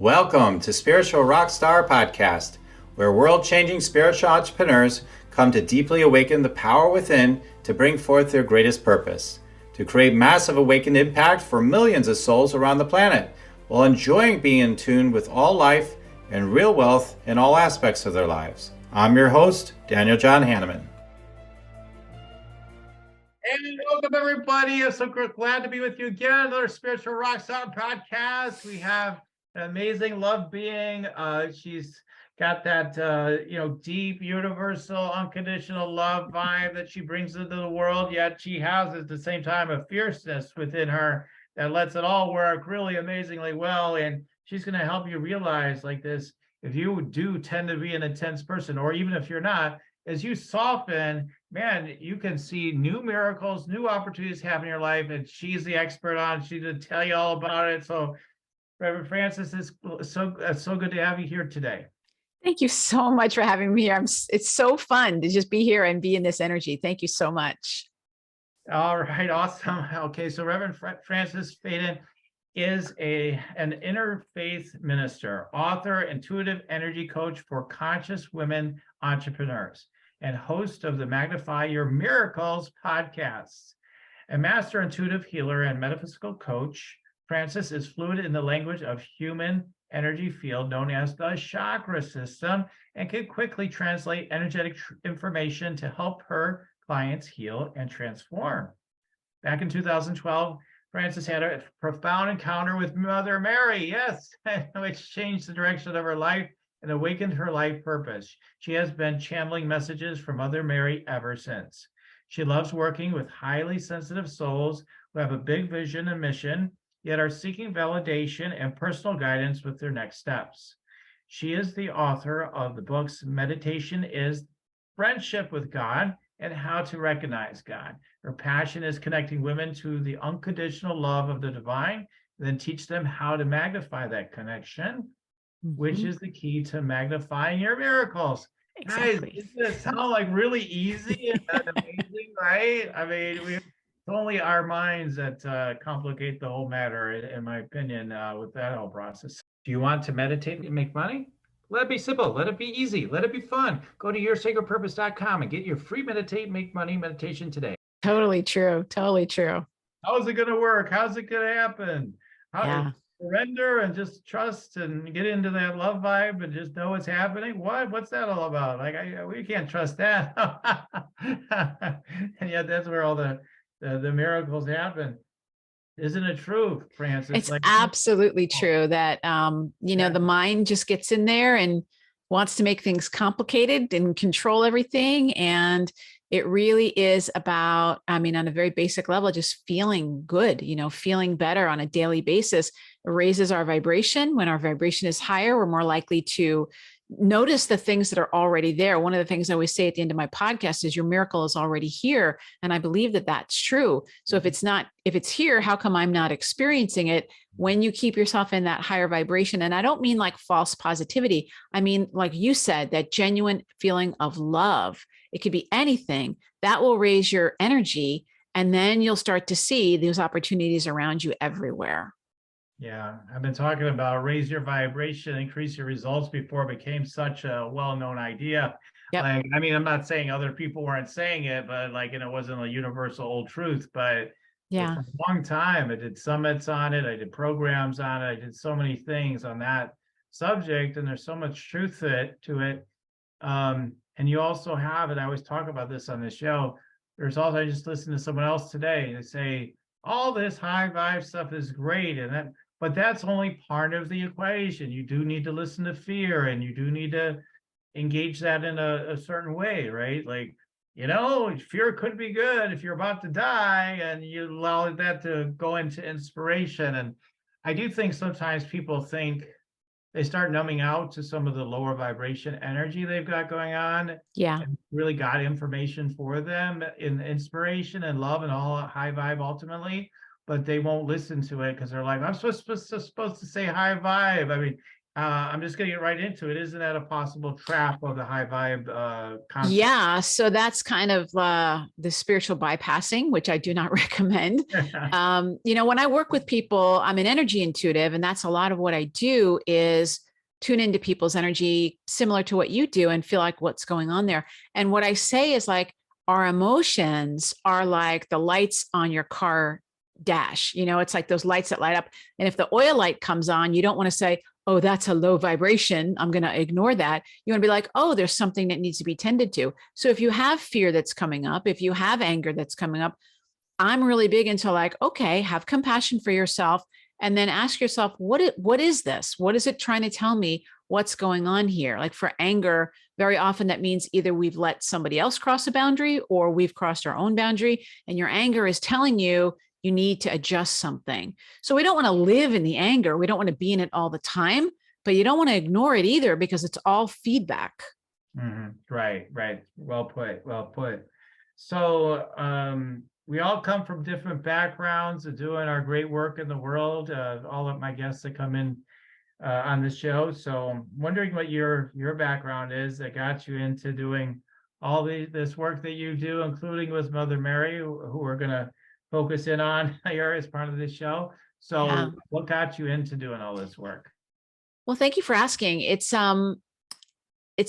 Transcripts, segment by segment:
Welcome to Spiritual Rockstar Podcast, where world-changing spiritual entrepreneurs come to deeply awaken the power within to bring forth their greatest purpose, to create massive awakened impact for millions of souls around the planet, while enjoying being in tune with all life and real wealth in all aspects of their lives. I'm your host, Daniel John Hanneman. And welcome, everybody. I'm so glad to be with you again. Another Spiritual Rockstar Podcast. We have an amazing love being. She's got that, deep, universal, unconditional love vibe that she brings into the world. Yet she has at the same time a fierceness within her that lets it all work really amazingly well. And she's going to help you realize like this, if you do tend to be an intense person, or even if you're not, as you soften, man, you can see new miracles, new opportunities happen in your life, and she's the expert on it. She's going to tell you all about it. So, Reverend Frances, it's so good to have you here today. Thank you so much for having me here. It's so fun to just be here and be in this energy. Thank you so much. All right, awesome. Okay, so Reverend Frances Fayden is an interfaith minister, author, intuitive energy coach for conscious women entrepreneurs, and host of the Magnify Your Miracles podcasts. A master intuitive healer and metaphysical coach, Frances is fluent in the language of human energy field known as the chakra system and can quickly translate energetic information to help her clients heal and transform. Back in 2012, Frances had a profound encounter with Mother Mary, yes, which changed the direction of her life and awakened her life purpose. She has been channeling messages from Mother Mary ever since. She loves working with highly sensitive souls who have a big vision and mission, yet are seeking validation and personal guidance with their next steps. She is the author of the books Meditation is Friendship with God and How to Recognize God. Her passion is connecting women to the unconditional love of the divine, and then teach them how to magnify that connection, which is the key to magnifying your miracles. Exactly. Guys, doesn't it sound like really easy and amazing, right? I mean, it's only our minds that complicate the whole matter, in my opinion, with that whole process. Do you want to meditate and make money? Let it be simple. Let it be easy. Let it be fun. Go to yoursacredpurpose.com and get your free Meditate, Make Money meditation today. Totally true. Totally true. How's it going to work? How's it going to happen? Yeah. Surrender and just trust and get into that love vibe and just know what's happening. What's that all about? Like we can't trust that. And yet that's where all the miracles happen. Isn't it true, Frances? It's absolutely true that the mind just gets in there and wants to make things complicated and control everything. And it really is about, on a very basic level, just feeling good, feeling better on a daily basis. It raises our vibration. When our vibration is higher, we're more likely to notice the things that are already there. One of the things I always say at the end of my podcast is your miracle is already here. And I believe that that's true. So if it's here, how come I'm not experiencing it? When you keep yourself in that higher vibration, and I don't mean like false positivity. I mean, like you said, that genuine feeling of love. It could be anything that will raise your energy. And then you'll start to see those opportunities around you everywhere. Yeah, I've been talking about raise your vibration, increase your results before it became such a well-known idea. Yep. I'm not saying other people weren't saying it, but it wasn't a universal old truth. But yeah, for a long time, I did summits on it, I did programs on it, I did so many things on that subject, and there's so much truth to it. And you also have, and I always talk about this on the show. There's also, I just listened to someone else today. They say all this high vibe stuff is great, but that's only part of the equation. You do need to listen to fear, and you do need to engage that in a certain way, right? Fear could be good if you're about to die, and you allow that to go into inspiration. And I do think sometimes people think they start numbing out to some of the lower vibration energy they've got going on. Yeah. And really got information for them in inspiration and love and all high vibe ultimately. But they won't listen to it because they're like, I'm supposed to say high vibe. I'm just gonna get right into it. Isn't that a possible trap of the high vibe concept? Yeah, so that's kind of the spiritual bypassing, which I do not recommend. When I work with people, I'm an energy intuitive, and that's a lot of what I do is tune into people's energy, similar to what you do, and feel like what's going on there. And what I say is like our emotions are like the lights on your car dash. It's like those lights that light up. And if the oil light comes on, you don't want to say, oh, that's a low vibration, I'm going to ignore that. You want to be like, oh, there's something that needs to be tended to. So if you have fear that's coming up, if you have anger that's coming up, I'm really big into like, okay, have compassion for yourself and then ask yourself, what is this? What is it trying to tell me? What's going on here? Like for anger, very often that means either we've let somebody else cross a boundary or we've crossed our own boundary, and your anger is telling you you need to adjust something. So we don't want to live in the anger. We don't want to be in it all the time, but you don't want to ignore it either because it's all feedback. Right. Well put. So we all come from different backgrounds of doing our great work in the world. All of my guests that come in on the show. So I'm wondering what your background is that got you into doing all this work that you do, including with Mother Mary, who we're going to focus in on here as part of this show. So Yeah. what got you into doing all this work? Well, thank you for asking. It's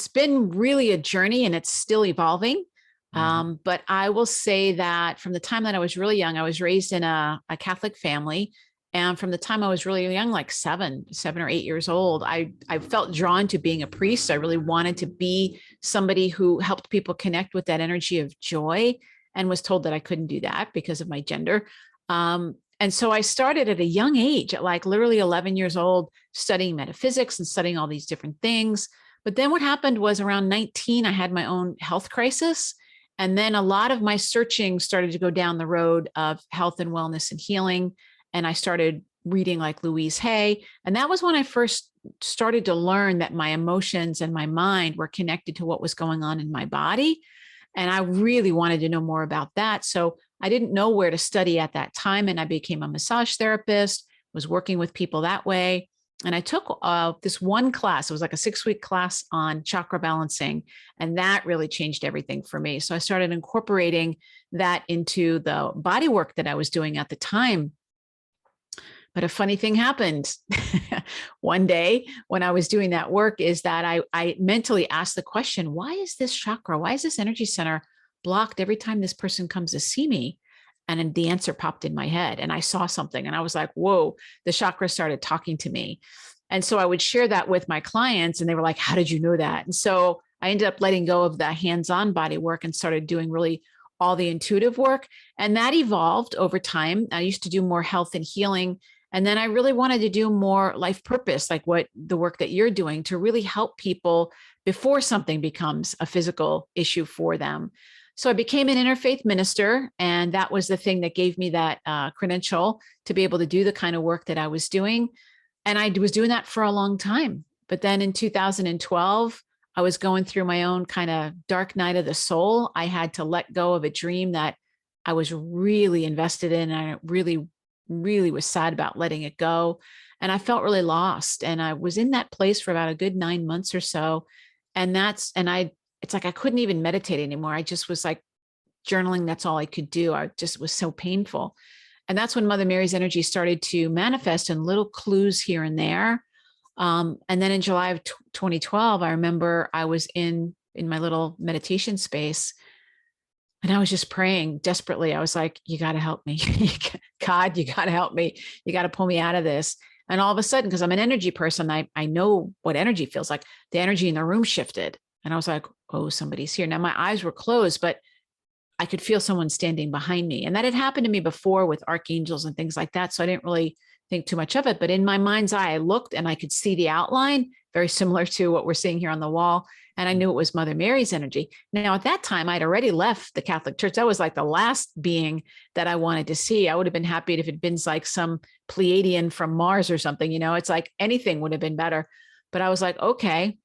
been really a journey and it's still evolving. But I will say that from the time that I was really young, I was raised in a Catholic family. And from the time I was really young, like 7 or 8 years old, I felt drawn to being a priest. I really wanted to be somebody who helped people connect with that energy of joy, and was told that I couldn't do that because of my gender. And so I started at a young age, at like literally 11 years old, studying metaphysics and studying all these different things. But then what happened was around 19, I had my own health crisis. And then a lot of my searching started to go down the road of health and wellness and healing. And I started reading like Louise Hay. And that was when I first started to learn that my emotions and my mind were connected to what was going on in my body. And I really wanted to know more about that. So I didn't know where to study at that time. And I became a massage therapist, was working with people that way. And I took this one class. It was like a 6-week class on chakra balancing. And that really changed everything for me. So I started incorporating that into the body work that I was doing at the time. But a funny thing happened one day when I was doing that work is that I mentally asked the question, why is this chakra, why is this energy center blocked every time this person comes to see me? And the answer popped in my head and I saw something and I was like, whoa, the chakra started talking to me. And so I would share that with my clients and they were like, how did you know that? And so I ended up letting go of the hands-on body work and started doing really all the intuitive work. And that evolved over time. I used to do more health and healing. And then I really wanted to do more life purpose, like what the work that you're doing to really help people before something becomes a physical issue for them. So I became an interfaith minister, and that was the thing that gave me that credential to be able to do the kind of work that I was doing. And I was doing that for a long time. But then in 2012, I was going through my own kind of dark night of the soul. I had to let go of a dream that I was really invested in. And I really was sad about letting it go. And I felt really lost. And I was in that place for about a good 9 months or so. And it's like I couldn't even meditate anymore. I just was like journaling. That's all I could do. I just was so painful. And that's when Mother Mary's energy started to manifest in little clues here and there. And then in July of 2012, I remember I was in my little meditation space. And I was just praying desperately. I was like, you got to help me. God, you got to help me. You got to pull me out of this. And all of a sudden, because I'm an energy person, I know what energy feels like. The energy in the room shifted. And I was like, oh, somebody's here. Now my eyes were closed, but I could feel someone standing behind me. And that had happened to me before with archangels and things like that. So I didn't really think too much of it. But in my mind's eye, I looked and I could see the outline, very similar to what we're seeing here on the wall. And I knew it was Mother Mary's energy. Now, at that time, I'd already left the Catholic Church. That was like the last being that I wanted to see. I would have been happy if it had been like some Pleiadian from Mars or something. It's like anything would have been better. But I was like, okay,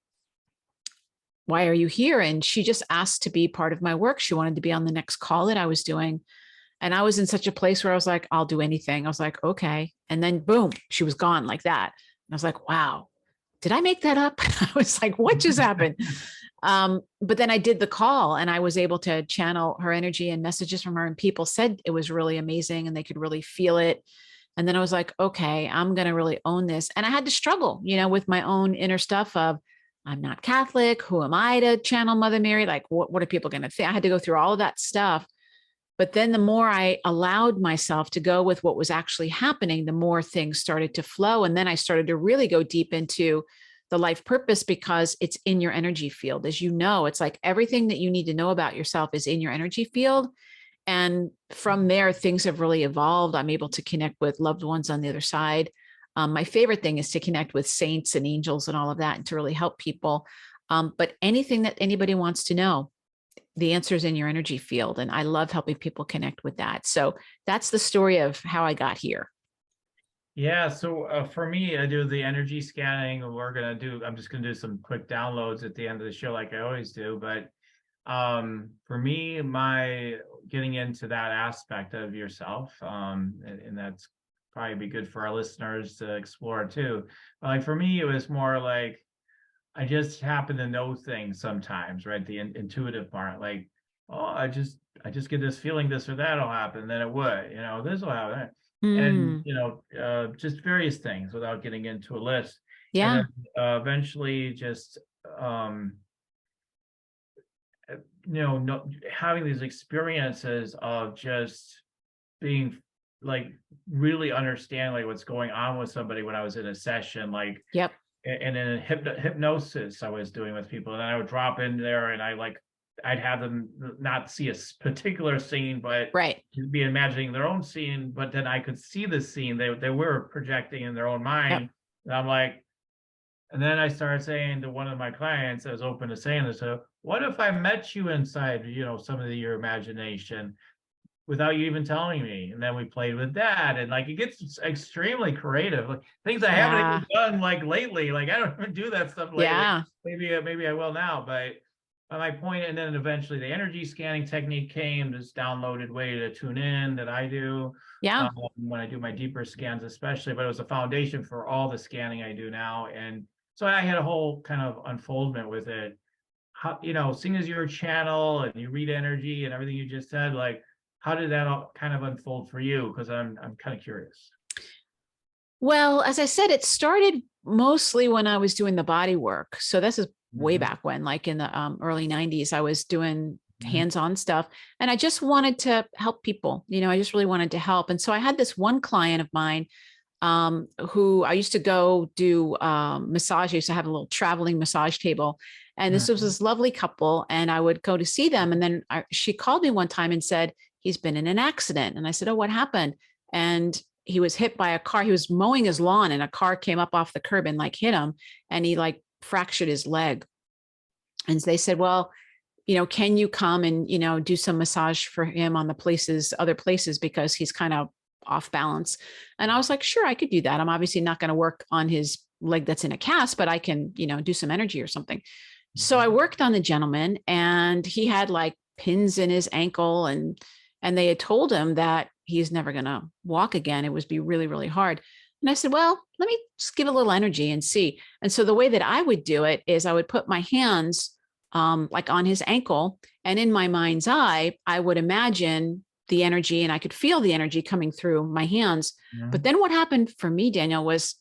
why are you here? And she just asked to be part of my work. She wanted to be on the next call that I was doing. And I was in such a place where I was like, I'll do anything. I was like, okay. And then boom, she was gone like that. And I was like, wow. did I make that up? I was like, what just happened? But then I did the call and I was able to channel her energy and messages from her, and people said it was really amazing and they could really feel it. And then I was like, okay, I'm going to really own this. And I had to struggle, with my own inner stuff of, I'm not Catholic. Who am I to channel Mother Mary? Like, what are people going to think? I had to go through all of that stuff. But then the more I allowed myself to go with what was actually happening, the more things started to flow. And then I started to really go deep into the life purpose, because it's in your energy field. As you know, it's like everything that you need to know about yourself is in your energy field. And from there, things have really evolved. I'm able to connect with loved ones on the other side. My favorite thing is to connect with saints and angels and all of that, and to really help people. But anything that anybody wants to know, the answer is in your energy field. And I love helping people connect with that. So that's the story of how I got here. Yeah, so for me, I do the energy scanning. I'm just gonna do some quick downloads at the end of the show, like I always do. But for me, my getting into that aspect of yourself, and that's probably be good for our listeners to explore too. But like for me, it was more like I just happen to know things sometimes, right? The intuitive part, like, oh, I just get this feeling this or that'll happen, then it would, this will happen. And Mm, just various things without getting into a list. And yeah. then eventually just no, having these experiences of just being like really understand like what's going on with somebody when I was in a session, like Yep. and in hypnosis I was doing with people, and then I would drop in there and I'd have them not see a particular scene, but Right. be imagining their own scene, but then I could see the scene they were projecting in their own Yep. mind. And I'm like, and then I started saying to one of my clients that was open to saying this, so what if I met you inside, some of your imagination without you even telling me? And then we played with that, and like it gets extremely creative, like things I haven't Yeah. even done like lately. Like I don't even do that stuff lately. Yeah. Maybe I will now, but my point. And then eventually the energy scanning technique came, this downloaded way to tune in that I do Yeah. when I do my deeper scans, especially. But it was a foundation for all the scanning I do now, and so I had a whole kind of unfoldment with it. How, seeing as your channel and you read energy and everything you just said, like how did that all kind of unfold for you? Because I'm kind of curious. Well, as I said, it started mostly when I was doing the body work. So this is way Mhm, back when, like in the early 90s, I was doing mhm, hands-on stuff, and I just wanted to help people. I just really wanted to help. And so I had this one client of mine who I used to go do massage. I used to have a little traveling massage table. And this was mhm, this lovely couple. And I would go to see them. And then she called me one time and said, he's been in an accident. And I said, oh, what happened? And he was hit by a car. He was mowing his lawn and a car came up off the curb and like hit him. And he like fractured his leg. And they said, well, can you come and, do some massage for him on the other places, because he's kind of off balance. And I was like, sure, I could do that. I'm obviously not going to work on his leg that's in a cast, but I can, do some energy or something. So I mhm, worked on the gentleman, and he had like pins in his ankle, and they had told him that he's never going to walk again. It would be really, really hard. And I said, well, let me just give a little energy and see. And so the way that I would do it is I would put my hands like on his ankle, and in my mind's eye, I would imagine the energy, and I could feel the energy coming through my hands. But mhm, then what happened for me, Daniel, was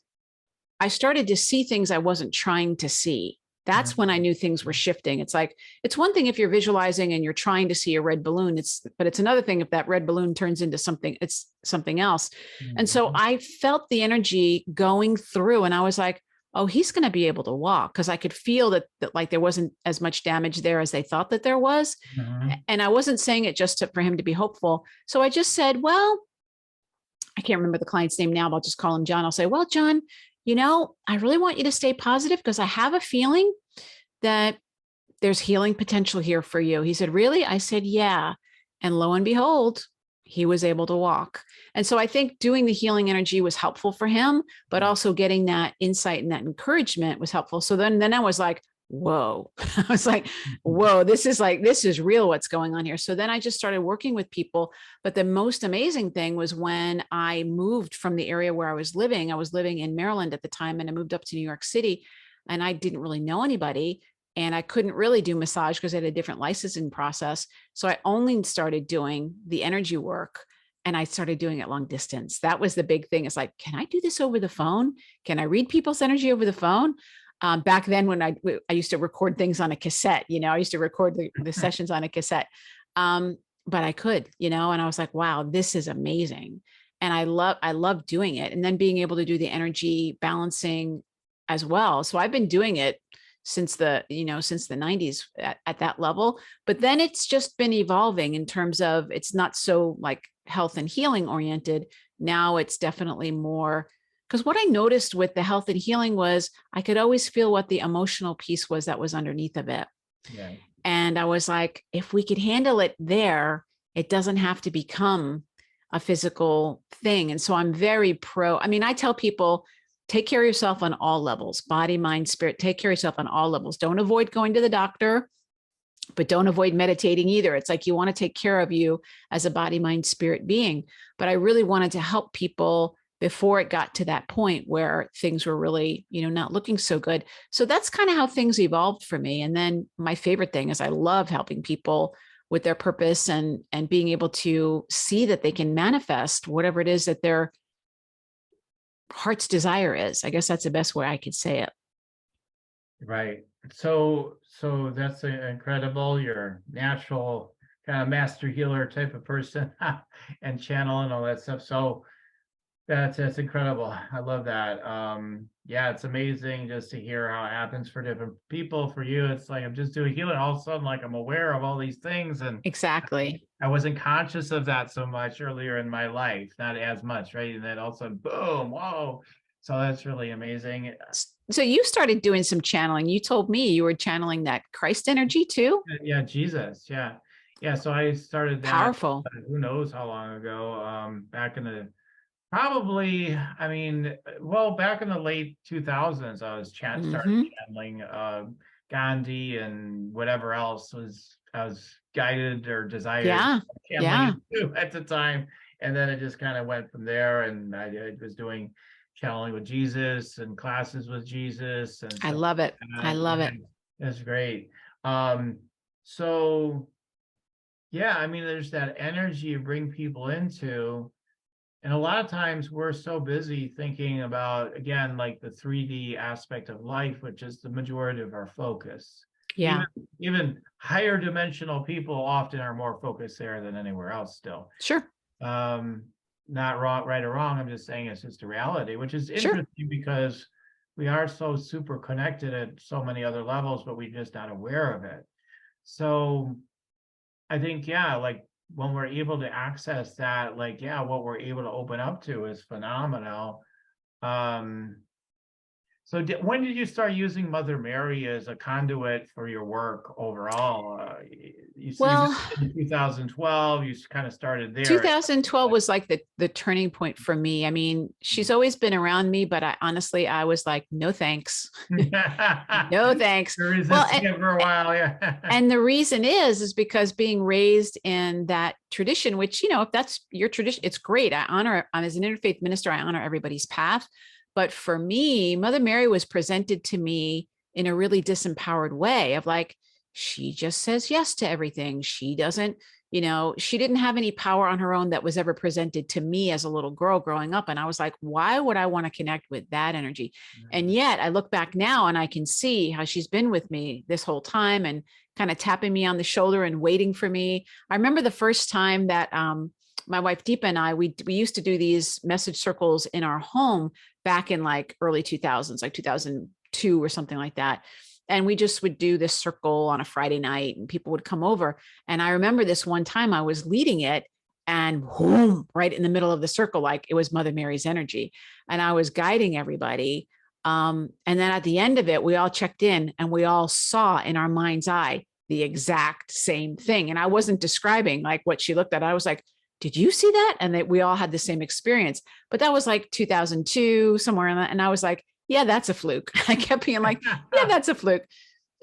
I started to see things I wasn't trying to see. That's when I mhm, knew things were shifting. It's like, it's one thing if you're visualizing and you're trying to see a red balloon, but it's another thing if that red balloon turns into something, it's something else. And so mhm, I felt the energy going through, and I was like, oh, he's going to be able to walk, because I could feel that like there wasn't as much damage there as they thought that there was. mhm, And I wasn't saying it just for him to be hopeful. So I just said, well, I can't remember the client's name now, but I'll just call him John. I'll say, well, John, I really want you to stay positive, because I have a feeling that there's healing potential here for you. He said, really? I said, yeah. And lo and behold, he was able to walk. And so I think doing the healing energy was helpful for him, but also getting that insight and that encouragement was helpful. So then I was like, whoa. I was like, mhm, whoa, this is real what's going on here. So then I just started working with people. But the most amazing thing was when I moved from the area where I was living in Maryland at the time, and I moved up to New York City. and I didn't really know anybody. And I couldn't really do massage because I had a different licensing process. So I only started doing the energy work, and I started doing it long distance. That was the big thing. It's like, can I do this over the phone? Can I read people's energy over the phone? Back then when I used to record things on a cassette, I used to record the sessions on a cassette. But I could, and I was like, wow, this is amazing. And I love doing it. And then being able to do the energy balancing as well. So I've been doing it since the 90s at that level, but then it's just been evolving in terms of, it's not so like health and healing oriented. Now it's definitely more, because what I noticed with the health and healing was I could always feel what the emotional piece was that was underneath of it. Yeah. And I was like, if we could handle it there, it doesn't have to become a physical thing. And so I'm very pro. I mean, I tell people, take care of yourself on all levels, body, mind, spirit, take care of yourself on all levels. Don't avoid going to the doctor, but don't avoid meditating either. It's like, you want to take care of you as a body, mind, spirit being. But I really wanted to help people before it got to that point where things were really, not looking so good. So that's kind of how things evolved for me. And then my favorite thing is I love helping people with their purpose and being able to see that they can manifest whatever it is that their heart's desire is. I guess that's the best way I could say it. Right. So that's incredible. You're a natural kind of master healer type of person and channel and all that stuff. So that's incredible. I love that. Yeah, it's amazing just to hear how it happens for different people. For you, it's like I'm just doing healing. All of a sudden, like I'm aware of all these things, and Exactly. I wasn't conscious of that so much earlier in my life, not as much, right? And then all of a sudden, boom, whoa. So that's really amazing. So you started doing some channeling. You told me you were channeling that Christ energy too. Yeah, Jesus. Yeah. Yeah. So I started that, Powerful. who knows how long ago, back in the probably, I mean, well, back in the late 2000s, I was started Mm-hmm. channeling Gandhi and whatever else I was guided or desired Yeah. Yeah. channeling into at the time. And then it just kind of went from there. And I was doing channeling with Jesus and classes with Jesus and I stuff love it. like I that. love it. And that's great. So yeah, I mean, there's that energy you bring people into. And a lot of times we're so busy thinking about, again, like the 3D aspect of life, which is the majority of our focus. Yeah. Even higher dimensional people often are more focused there than anywhere else still. Sure. Not wrong, right or wrong. I'm just saying it's just a reality, which is Sure. interesting because we are so super connected at so many other levels, but we're just not aware of it. So I think, yeah, like when we're able to access that, like, yeah, what we're able to open up to is phenomenal. So when did you start using Mother Mary as a conduit for your work overall? You Well, in 2012, you kind of started there. 2012 was like the turning point for me. I mean, she's always been around me, but I was like, no thanks. No thanks. You're resisting it for a while, yeah. And the reason is because being raised in that tradition, which, if that's your tradition, it's great. As an interfaith minister, I honor everybody's path. But for me, Mother Mary was presented to me in a really disempowered way of like, she just says yes to everything. She doesn't, she didn't have any power on her own that was ever presented to me as a little girl growing up. And I was like, why would I want to connect with that energy? And yet I look back now and I can see how she's been with me this whole time and kind of tapping me on the shoulder and waiting for me. I remember the first time that my wife Deepa and I, we used to do these message circles in our home back in like early 2000s, like 2002 or something like that. And we just would do this circle on a Friday night and people would come over. And I remember this one time I was leading it and boom, right in the middle of the circle, like it was Mother Mary's energy. And I was guiding everybody. And then at the end of it, we all checked in and we all saw in our mind's eye the exact same thing. And I wasn't describing like what she looked at. I was like, did you see that? And we all had the same experience, but that was like 2002, somewhere in that. And I was like, yeah, that's a fluke. I kept being like, yeah, that's a fluke.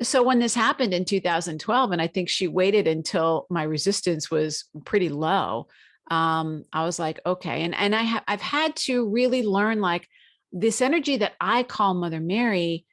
So when this happened in 2012, and I think she waited until my resistance was pretty low, I was like, okay. And I've had to really learn like this energy that I call Mother Mary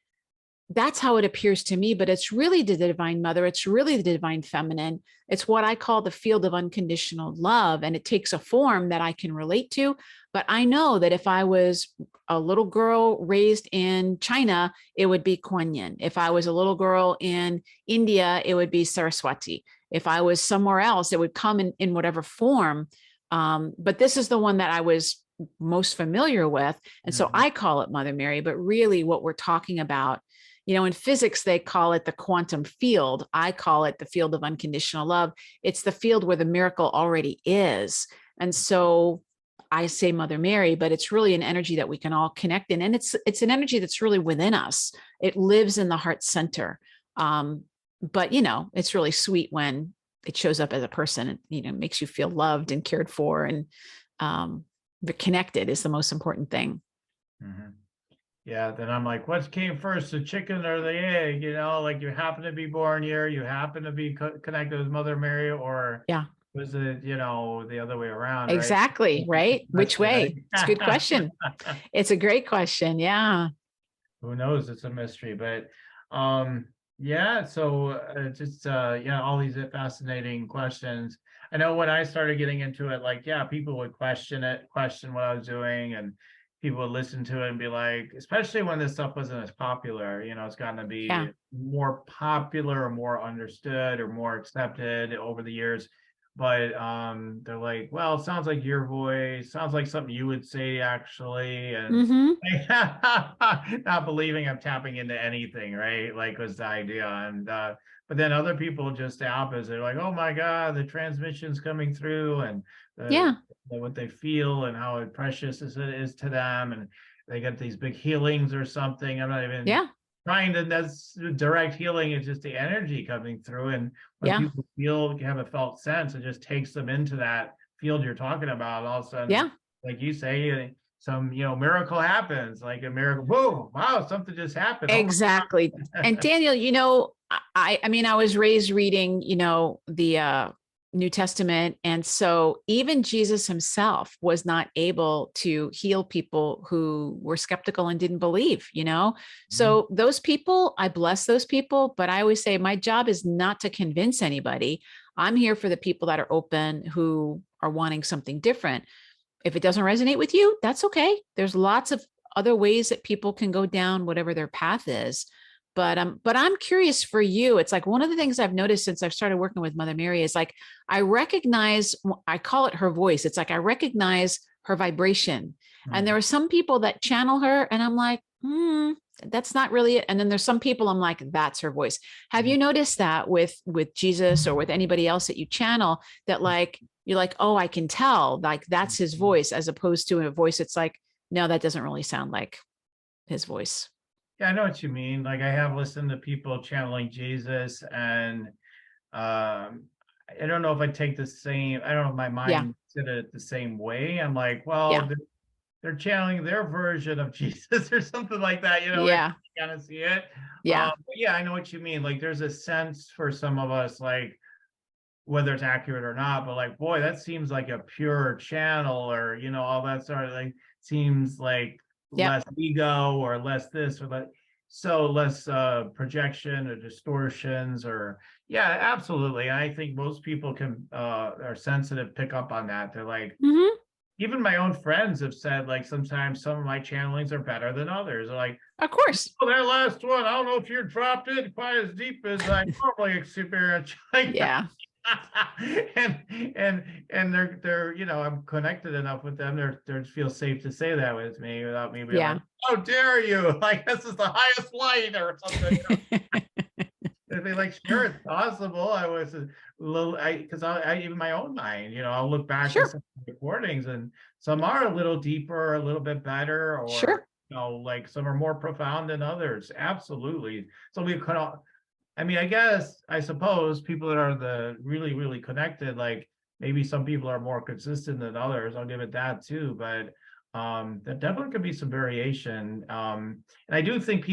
that's how it appears to me, but it's really the divine mother. It's really the divine feminine. It's what I call the field of unconditional love. And it takes a form that I can relate to. But I know that if I was a little girl raised in China, it would be Kuan Yin. If I was a little girl in India, it would be Saraswati. If I was somewhere else, it would come in whatever form. But this is the one that I was most familiar with. And so I call it Mother Mary, but really what we're talking about, in physics, they call it the quantum field. I call it the field of unconditional love. It's the field where the miracle already is. And so I say Mother Mary, but it's really an energy that we can all connect in. And it's an energy that's really within us. It lives in the heart center. But, it's really sweet when it shows up as a person, and, makes you feel loved and cared for, and connected is the most important thing. Mm-hmm. Yeah, then I'm like, what came first, the chicken or the egg? Like, you happen to be born here, you happen to be connected with Mother Mary, or was it, the other way around? Exactly, right? Which way? It's a good question. It's a great question. Yeah. Who knows? It's a mystery, but yeah. So just all these fascinating questions. I know when I started getting into it, like, people would question what I was doing, and people would listen to it and be like, especially when this stuff wasn't as popular, it's gotten to be more popular or more understood or more accepted over the years. But they're like, well, it sounds like your voice, sounds like something you would say, actually. And not believing I'm tapping into anything, right? Like, was the idea. And but then other people just the opposite. They're like, oh my God, the transmission's coming through, and what they feel and how precious it is to them, and they get these big healings or something. I'm not even trying to, that's direct healing. It's just the energy coming through, and when people have a felt sense, it just takes them into that field you're talking about. All of a sudden, like you say, some miracle happens, like a miracle. Boom! Wow, something just happened. Exactly. And Daniel, I mean, I was raised reading, the New Testament. And so even Jesus himself was not able to heal people who were skeptical and didn't believe, So those people, I bless those people, but I always say my job is not to convince anybody. I'm here for the people that are open, who are wanting something different. If it doesn't resonate with you, that's okay. There's lots of other ways that people can go down whatever their path is. But I'm curious for you. It's like one of the things I've noticed since I've started working with Mother Mary is like, I call it her voice. It's like, I recognize her vibration. And there are some people that channel her and I'm like, that's not really it. And then there's some people I'm like, that's her voice. Have you noticed that with Jesus or with anybody else that you channel, that like, you're like, oh, I can tell, like that's his voice, as opposed to a voice it's like, no, that doesn't really sound like his voice. Yeah, I know what you mean. Like, I have listened to people channeling Jesus, and I don't know if I take the same, I don't know if my mind did it the same way. I'm like, well, they're channeling their version of Jesus or something like that, you kind of see it. I know what you mean. Like, there's a sense for some of us, like, whether it's accurate or not, but like, boy, that seems like a pure channel, or all that sort of, like, seems like less ego, or less this, or less projection or distortions, or absolutely. I think most people can are sensitive, pick up on that. They're like, even my own friends have said, like, sometimes some of my channelings are better than others. They're like, of course, that last one, I don't know if you dropped it quite as deep as I normally experience. and they're I'm connected enough with them, they feel safe to say that with me without me being like, how dare you, like, this is the highest light or something. They'd be like, sure, it's possible. I was a little, because I even my own mind, I'll look back at some recordings, and some are a little deeper, a little bit better, or like some are more profound than others. Absolutely. So we could all, I suppose people that are the really, really connected, like, maybe some people are more consistent than others. I'll give it that too, but there definitely could be some variation. And I do think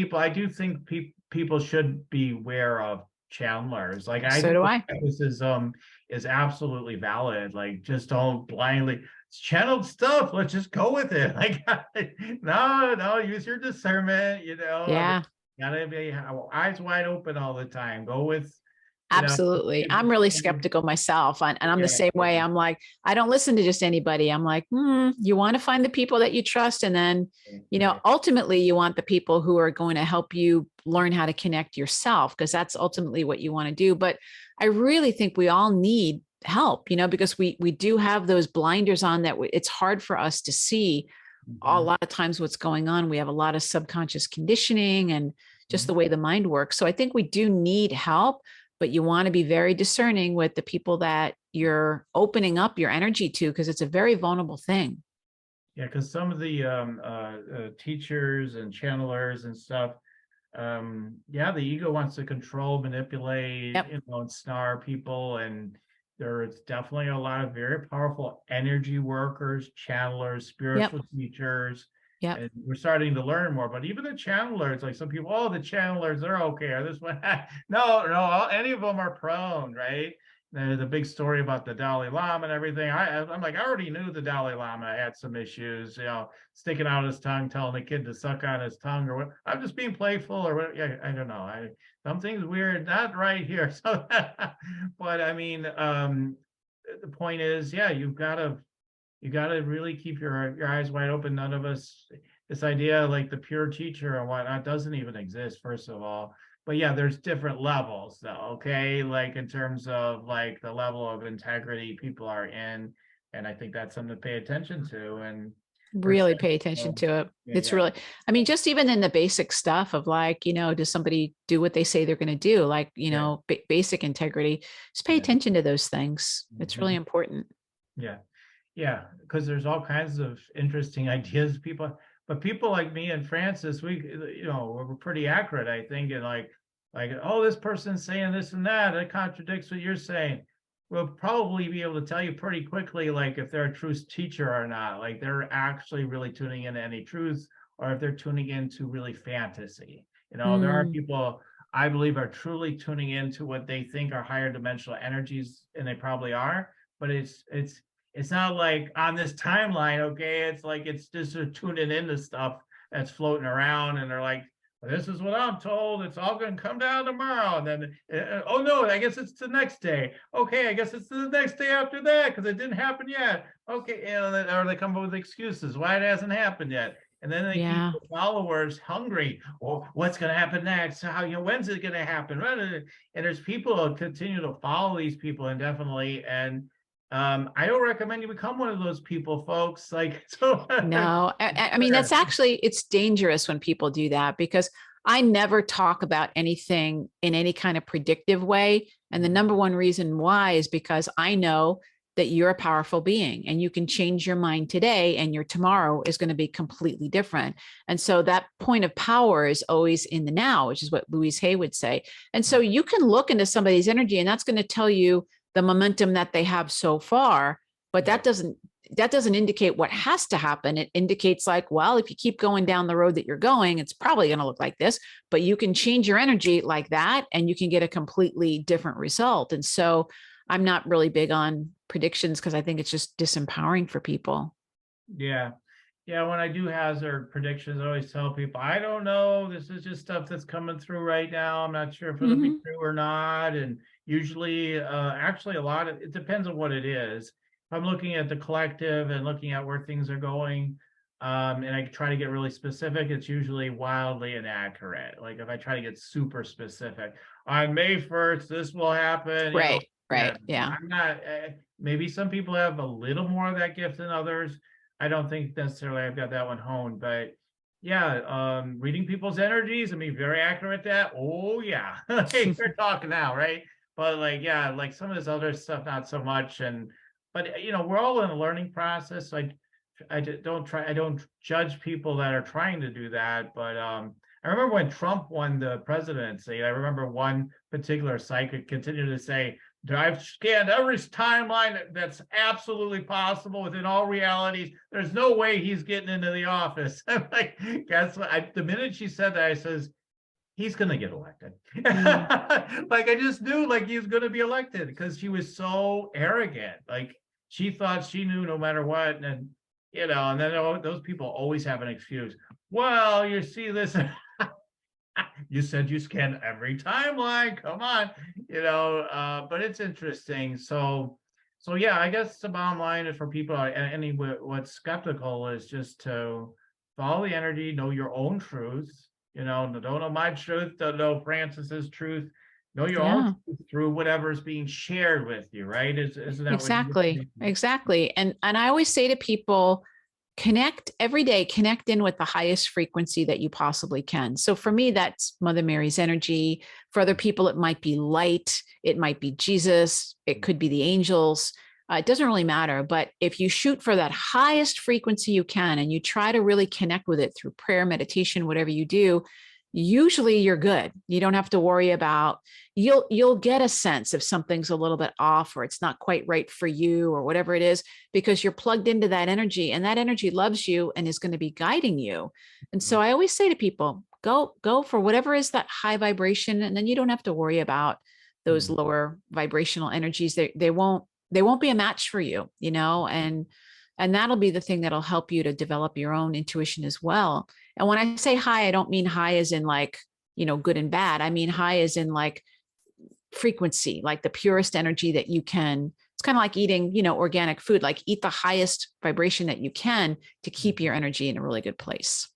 people should be aware of channelers. Like, I think this is absolutely valid. Like, just don't blindly, it's channeled stuff, let's just go with it. Like, no, use your discernment, Gotta be eyes wide open all the time. Go with, you know, Absolutely. I'm really skeptical myself. And I'm the yeah, same way. I'm like, I don't listen to just anybody. I'm like, you want to find the people that you trust. And then, yeah, ultimately you want the people who are going to help you learn how to connect yourself, because that's ultimately what you want to do. But I really think we all need help, because we do have those blinders on that it's hard for us to see a mhm, lot of times what's going on. We have a lot of subconscious conditioning and just mhm. the way the mind works. So I think we do need help, but you want to be very discerning with the people that you're opening up your energy to, because it's a very vulnerable thing. Yeah, because some of the teachers and channelers and stuff, yeah, the ego wants to control, manipulate, Yep. and snare people. And there's definitely a lot of very powerful energy workers, channelers, Yep. spiritual teachers. Yep. And we're starting to learn more. But even the channelers, like some people, oh, the channelers, they're okay. Or this one, no, any of them are prone, right? The big story about the Dalai Lama and everything. I'm like, I already knew the Dalai Lama had some issues, sticking out his tongue, telling the kid to suck on his tongue, or what. I'm just being playful, or what? Yeah, I don't know. Something's weird, not right here. So, but I mean, the point is, yeah, you gotta really keep your eyes wide open. None of us, this idea like the pure teacher and whatnot doesn't even exist, first of all. But yeah, there's different levels though, okay? Like in terms of like the level of integrity people are in. And I think that's something to pay attention to. And we're Really starting, pay attention to it. yeah, It's yeah, really, I mean, just even in the basic stuff of like, does somebody do what they say they're going to do? Like, yeah, basic integrity, just pay yeah. attention to those things. It's really Mhm. important. Yeah. Yeah, because there's all kinds of interesting ideas, people, but people like me and Francis, we're pretty accurate, I think, and like, oh, this person's saying this and that, it contradicts what you're saying. We'll probably be able to tell you pretty quickly, like if they're a true teacher or not, like they're actually really tuning into any truth, or if they're tuning into really fantasy. There are Mm, people I believe are truly tuning into what they think are higher dimensional energies, and they probably are, but it's not like on this timeline, okay? It's like it's just tuning into stuff that's floating around, and they're like, well, this is what I'm told. It's all going to come down tomorrow. And then, oh no, I guess it's the next day. Okay, I guess it's the next day after that because it didn't happen yet. Okay, or they come up with excuses why it hasn't happened yet. And then they keep yeah. the followers hungry. Well, what's going to happen next? When's it going to happen? And there's people who continue to follow these people indefinitely. And I don't recommend you become one of those people, folks. Like, so No, I mean, that's actually, it's dangerous when people do that, because I never talk about anything in any kind of predictive way. And the number one reason why is because I know that you're a powerful being and you can change your mind today and your tomorrow is going to be completely different. And so that point of power is always in the now, which is what Louise Hay would say. And so you can look into somebody's energy and that's going to tell you the momentum that they have so far, but right. that doesn't indicate what has to happen. It indicates like, well, if you keep going down the road that you're going, it's probably going to look like this, but you can change your energy like that and you can get a completely different result. And so I'm not really big on predictions because I think it's just disempowering for people. Yeah. Yeah, when I do hazard predictions, I always tell people, I don't know. This is just stuff that's coming through right now. I'm not sure if it'll be Mm-hmm. true or not. And usually, actually, it depends on what it is. If I'm looking at the collective and looking at where things are going, and I try to get really specific, it's usually wildly inaccurate. Like if I try to get super specific, on May 1st, this will happen, Right. yeah, Right. Yeah. I'm not, maybe some people have a little more of that gift than others. I don't think necessarily I've got that one honed, but yeah, reading people's energies and be very accurate at that. Oh yeah, hey, we're talking now, right? But like, yeah, like some of this other stuff, not so much. But we're all in a learning process. Like, I don't judge people that are trying to do that. But I remember when Trump won the presidency. I remember one particular psychic continued to say, I've scanned every timeline that's absolutely possible within all realities. There's no way he's getting into the office. I'm like, guess what? The minute she said that, I says, he's going to get elected. Mm. Like I just knew like he was going to be elected because she was so arrogant. Like she thought she knew no matter what. And then those people always have an excuse. Well, you see this. You said you scan every timeline. Come on, but it's interesting. So yeah, I guess the bottom line is for people what's skeptical is just to follow the energy, know your own truth. Don't know my truth, don't know Francis's truth. Know your own Yeah. truth through whatever's being shared with you, right? Isn't that what you Exactly. think? Exactly. And I always say to people, connect every day, connect in with the highest frequency that you possibly can. So for me, that's Mother Mary's energy. For other people, it might be light, it might be Jesus, it could be the angels. It doesn't really matter. But if you shoot for that highest frequency you can and you try to really connect with it through prayer, meditation, whatever you do, usually you're good. You don't have to worry about, you'll get a sense if something's a little bit off or it's not quite right for you or whatever it is, because you're plugged into that energy and that energy loves you and is going to be guiding you. And so I always say to people, go for whatever is that high vibration, and then you don't have to worry about those lower vibrational energies. They won't be a match for you, and that'll be the thing that'll help you to develop your own intuition as well. And when I say high, I don't mean high as in like, good and bad. I mean high as in like frequency, like the purest energy that you can. It's kind of like eating, organic food, like eat the highest vibration that you can to keep your energy in a really good place.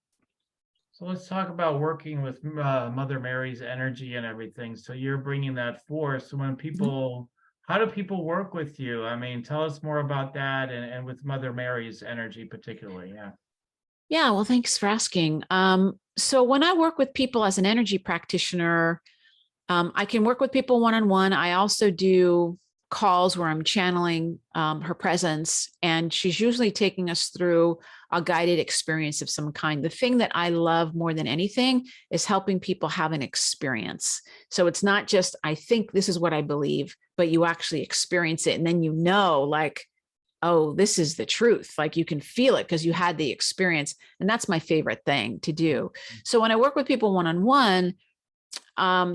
So let's talk about working with Mother Mary's energy and everything. So you're bringing that forth. So when people, how do people work with you? I mean, tell us more about that and with Mother Mary's energy particularly. Yeah. Yeah, well, thanks for asking. So when I work with people as an energy practitioner, I can work with people one-on-one. I also do calls where I'm channeling her presence, and she's usually taking us through a guided experience of some kind. The thing that I love more than anything is helping people have an experience. So it's not just, I think this is what I believe, but you actually experience it. And then like, oh, this is the truth. Like you can feel it because you had the experience. And that's my favorite thing to do. So when I work with people one-on-one,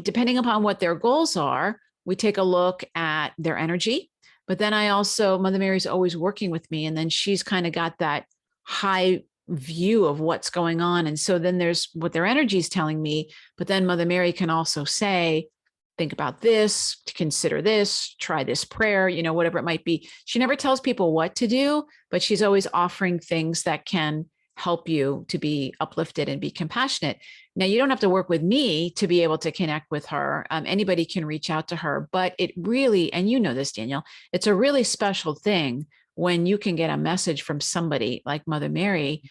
depending upon what their goals are, we take a look at their energy. But then Mother Mary's always working with me. And then she's kind of got that high view of what's going on. And so then there's what their energy is telling me. But then Mother Mary can also say, think about this, consider this, try this prayer, whatever it might be. She never tells people what to do, but she's always offering things that can help you to be uplifted and be compassionate. Now, you don't have to work with me to be able to connect with her. Anybody can reach out to her, but it really, and you know this, Daniel, it's a really special thing when you can get a message from somebody like Mother Mary.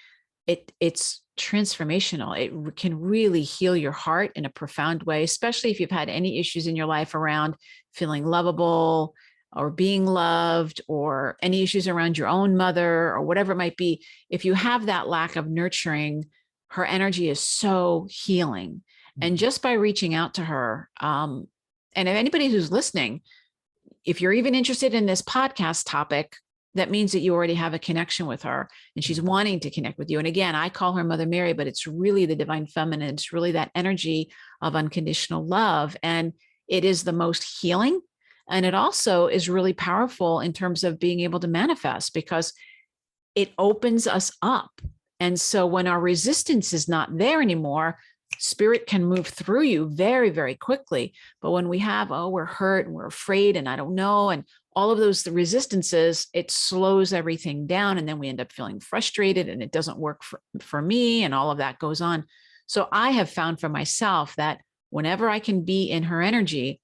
It's transformational. It can really heal your heart in a profound way, especially if you've had any issues in your life around feeling lovable or being loved, or any issues around your own mother or whatever it might be. If you have that lack of nurturing, her energy is so healing. And just by reaching out to her, and if anybody who's listening, if you're even interested in this podcast topic, that means that you already have a connection with her and she's wanting to connect with you. And again, I call her Mother Mary, but it's really the divine feminine. It's really that energy of unconditional love. And it is the most healing. And it also is really powerful in terms of being able to manifest, because it opens us up. And so when our resistance is not there anymore, spirit can move through you very, very quickly. But when we have, we're hurt and we're afraid and I don't know, and all of those resistances, it slows everything down. And then we end up feeling frustrated and it doesn't work for me, and all of that goes on. So I have found for myself that whenever I can be in her energy,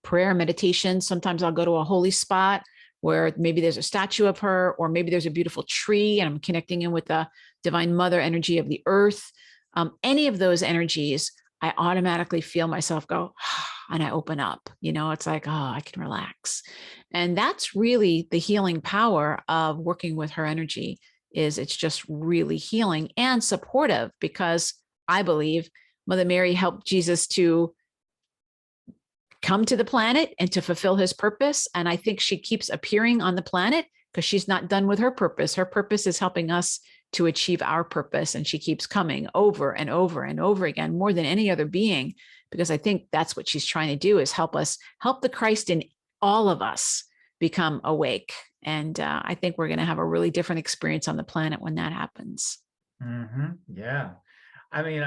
prayer, meditation, sometimes I'll go to a holy spot where maybe there's a statue of her, or maybe there's a beautiful tree and I'm connecting in with the divine mother energy of the earth. Any of those energies, I automatically feel myself go, and I open up, it's like, I can relax. And that's really the healing power of working with her energy. It's just really healing and supportive, because I believe Mother Mary helped Jesus to come to the planet and to fulfill his purpose. And I think she keeps appearing on the planet because she's not done with her purpose. Her purpose is helping us to achieve our purpose. And she keeps coming over and over and over again, more than any other being, because I think that's what she's trying to do, is help the Christ in all of us become awake. And I think we're going to have a really different experience on the planet when that happens. Yeah. I mean,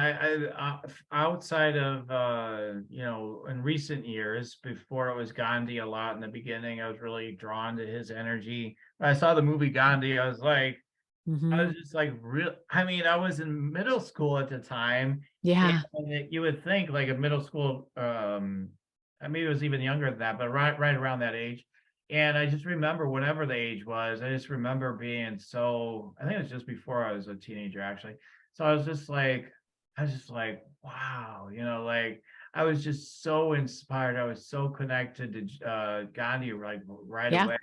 outside of, in recent years, before it was Gandhi a lot in the beginning, I was really drawn to his energy. When I saw the movie Gandhi, I Mhm. was just like, real. I mean, I was in middle school at the time, and Yeah. you would think like a middle school, I mean, it was even younger than that, but right around that age. And I just remember whatever the age was, I just remember being so, I think it was just before I was a teenager, actually. So I was just like, wow, like I was just so inspired. I was so connected to Gandhi like right Yeah. away.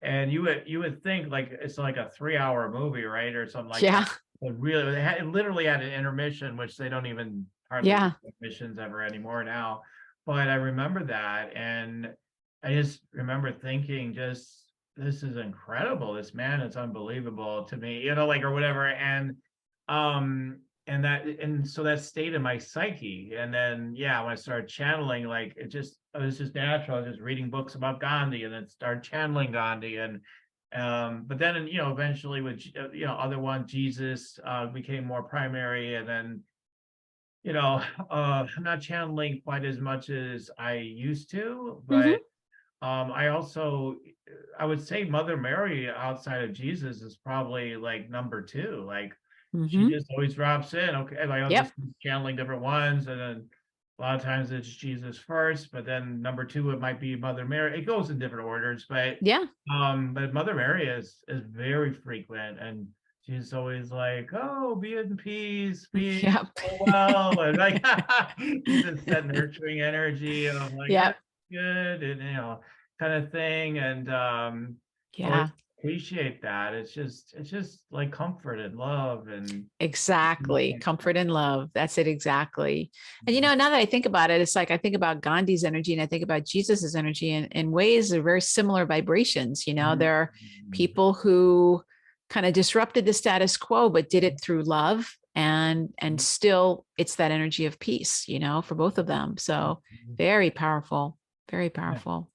And you would think like it's like a 3-hour movie, right? Or something like that. Yeah. But really, it literally had an intermission, which they don't even hardly do Yeah. intermissions ever anymore now. But I remember that, and I just remember thinking, just this is incredible. This man is unbelievable to me, like or whatever. Um, and so that stayed in my psyche. And then yeah, when I started channeling, like it was just natural. I was just reading books about Gandhi and then started channeling Gandhi. And but then eventually with other ones, Jesus became more primary. And then I'm not channeling quite as much as I used to, but Hmm. I would say Mother Mary outside of Jesus is probably like number two. Like she Hmm. just always drops in. Okay, like I'll Yep. just keep channeling different ones, and then a lot of times it's Jesus first, but then number two it might be Mother Mary. It goes in different orders, Yeah. but Mother Mary is very frequent, and she's always like, "Oh, be in peace, be Yep. well," and like just that nurturing energy of like Yep. that's good, and kind of thing, and always Yeah. appreciate that. It's just like comfort and love and Exactly. Comfort and love. That's it exactly. And now that I think about it, it's like I think about Gandhi's energy and I think about Jesus's energy in ways that are very similar vibrations. Mhm. There are people who kind of disrupted the status quo, but did it through love. And still it's that energy of peace, for both of them. So very powerful, very Yeah. powerful.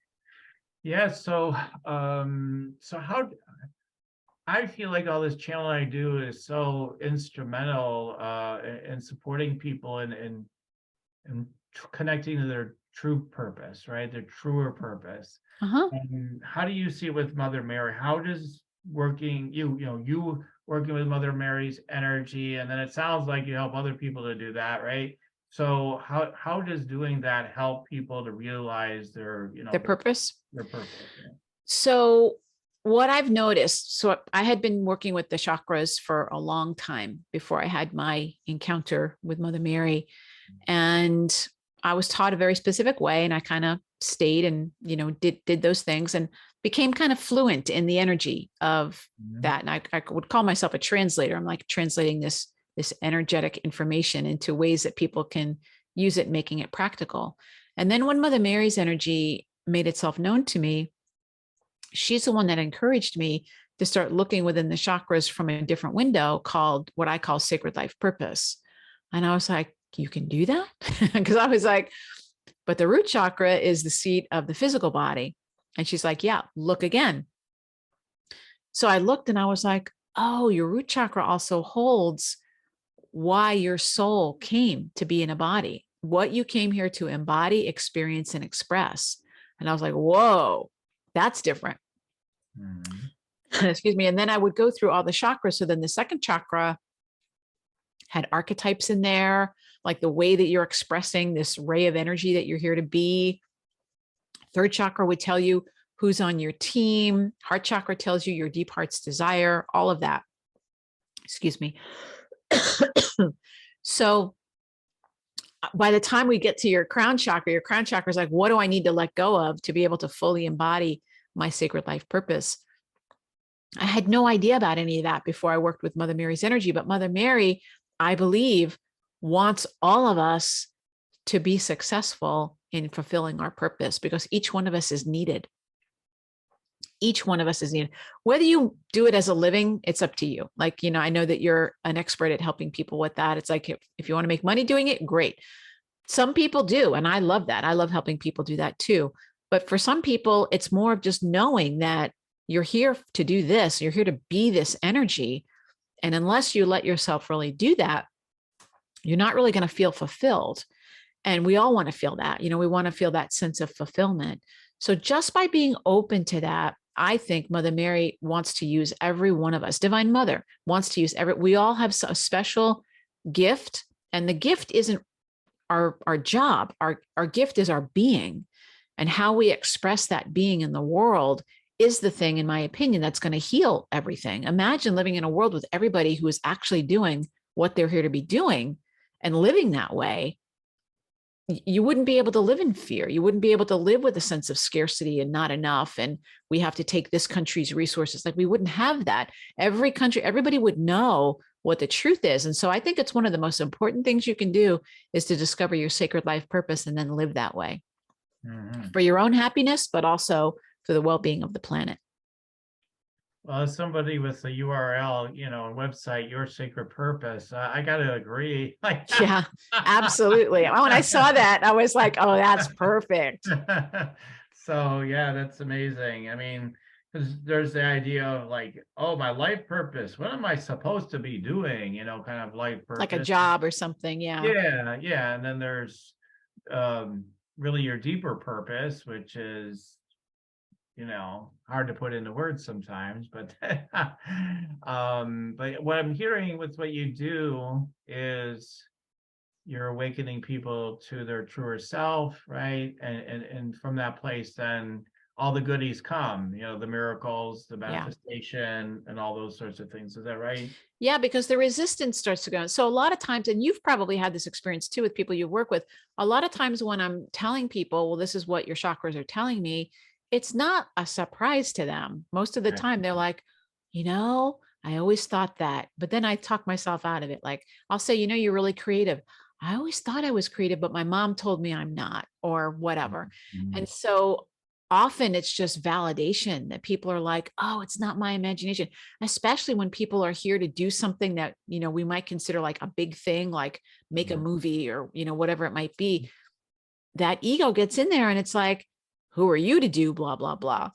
Yeah, so how I feel like all this channeling I do is so instrumental in supporting people and connecting to their true purpose, right? Their truer purpose. Uh-huh. And how do you see it with Mother Mary? How does you working with Mother Mary's energy, and then it sounds like you help other people to do that, right? So how does doing that help people to realize their The purpose. their purpose? Yeah. So, what I've noticed, so I had been working with the chakras for a long time before I had my encounter with Mother Mary. And I was taught a very specific way, and I kind of stayed and, did those things and became kind of fluent in the energy of Mhm. that. And I would call myself a translator. I'm like translating this energetic information into ways that people can use it, making it practical. And then when Mother Mary's energy made itself known to me, she's the one that encouraged me to start looking within the chakras from a different window called what I call sacred life purpose. And I was like, you can do that? Because I was like, but the root chakra is the seat of the physical body. And she's like, yeah, look again. So I looked and I was like, oh, your root chakra also holds why your soul came to be in a body, what you came here to embody, experience, and express. And I was like, whoa, that's different. Mhm. Excuse me. And then I would go through all the chakras. So then the second chakra had archetypes in there, like the way that you're expressing this ray of energy that you're here to be. Third chakra would tell you who's on your team. Heart chakra tells you your deep heart's desire, all of that. Excuse me. So by the time we get to your crown chakra is like, what do I need to let go of to be able to fully embody my sacred life purpose? I had no idea about any of that before I worked with Mother Mary's energy, but Mother Mary, I believe, wants all of us to be successful in fulfilling our purpose because each one of us is needed. Each one of us is needed. Whether you do it as a living, it's up to you. Like, I know that you're an expert at helping people with that. It's like, if you want to make money doing it, great. Some people do. And I love that. I love helping people do that too. But for some people, it's more of just knowing that you're here to do this, you're here to be this energy. And unless you let yourself really do that, you're not really going to feel fulfilled. And we all want to feel that, we want to feel that sense of fulfillment. So just by being open to that, I think Mother Mary wants to use every one of us. Divine Mother wants to use we all have a special gift, and the gift isn't our job. Our gift is our being, and how we express that being in the world is the thing, in my opinion, that's going to heal everything. Imagine living in a world with everybody who is actually doing what they're here to be doing and living that way. You wouldn't be able to live in fear. You wouldn't be able to live with a sense of scarcity and not enough. And we have to take this country's resources. Like, we wouldn't have that. Every country, everybody would know what the truth is. And so I think it's one of the most important things you can do is to discover your sacred life purpose and then live that way for your own happiness, but also for the well-being of the planet. Well, as somebody with a URL, a website, Your Sacred Purpose, I got to agree. Yeah, absolutely. When I saw that, I was like, oh, that's perfect. So yeah, that's amazing. I mean, because there's the idea of like, oh, my life purpose, what am I supposed to be doing? Kind of life purpose. Like a job or something. Yeah. Yeah. And then there's really your deeper purpose, which is, hard to put into words sometimes, but but what I'm hearing with what you do is you're awakening people to their truer self, right? And from that place, then all the goodies come, the miracles, the manifestation, and all those sorts of things. Is that right? Yeah, because the resistance starts to go. So a lot of times, and you've probably had this experience too with people you work with, a lot of times when I'm telling people, well, this is what your chakras are telling me, it's not a surprise to them. Most of the time they're like, I always thought that, but then I talk myself out of it. Like, I'll say, you're really creative. I always thought I was creative, but my mom told me I'm not, or whatever. And so often it's just validation that people are like, oh, it's not my imagination, especially when people are here to do something that, we might consider like a big thing, like make a movie or, whatever it might be. That ego gets in there and it's like, who are you to do blah, blah, blah.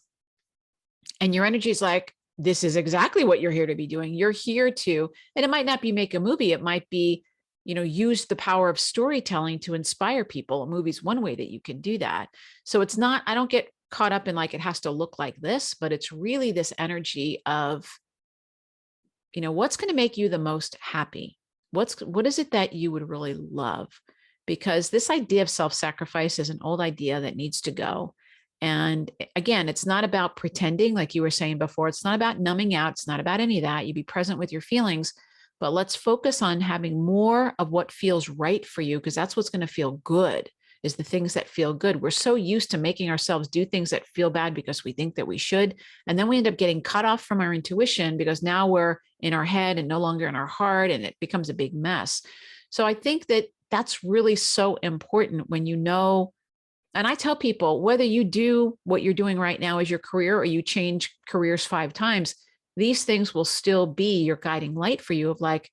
And your energy is like, this is exactly what you're here to be doing. You're here to, and it might not be make a movie. It might be, use the power of storytelling to inspire people. A movie's one way that you can do that. So it's not, I don't get caught up in like, it has to look like this, but it's really this energy of, what's going to make you the most happy? What is it that you would really love? Because this idea of self-sacrifice is an old idea that needs to go. And again, it's not about pretending, like you were saying before. It's not about numbing out. It's not about any of that. You be present with your feelings, but let's focus on having more of what feels right for you, because that's what's going to feel good, is the things that feel good. We're so used to making ourselves do things that feel bad because we think that we should. And then we end up getting cut off from our intuition because now we're in our head and no longer in our heart, and it becomes a big mess. So I think that that's really so important when and I tell people, whether you do what you're doing right now as your career or you change careers 5 times, these things will still be your guiding light for you of like,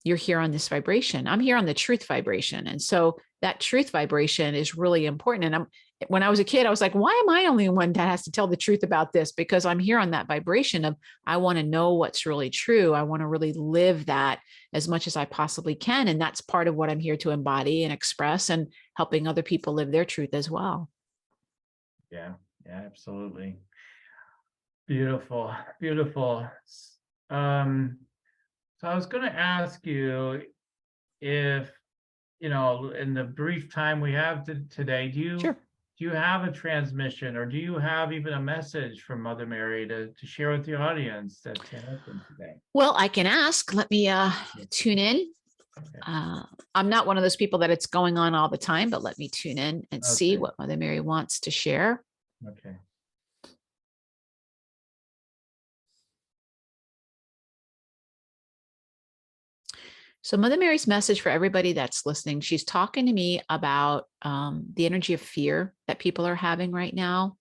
you're here on this vibration. I'm here on the truth vibration. And so that truth vibration is really important. And when I was a kid, I was like, why am I only one that has to tell the truth about this? Because I'm here on that vibration of, I want to know what's really true. I want to really live that as much as I possibly can. And that's part of what I'm here to embody and express, and helping other people live their truth as well. Yeah, absolutely. Beautiful, beautiful. So I was going to ask you if, in the brief time we have today, do you have a transmission, or do you have even a message from Mother Mary to share with the audience to help them today? Well, I can ask. Let me tune in. Okay. I'm not one of those people that it's going on all the time, but let me tune in and see what Mother Mary wants to share. Okay. So Mother Mary's message for everybody that's listening, she's talking to me about the energy of fear that people are having right now,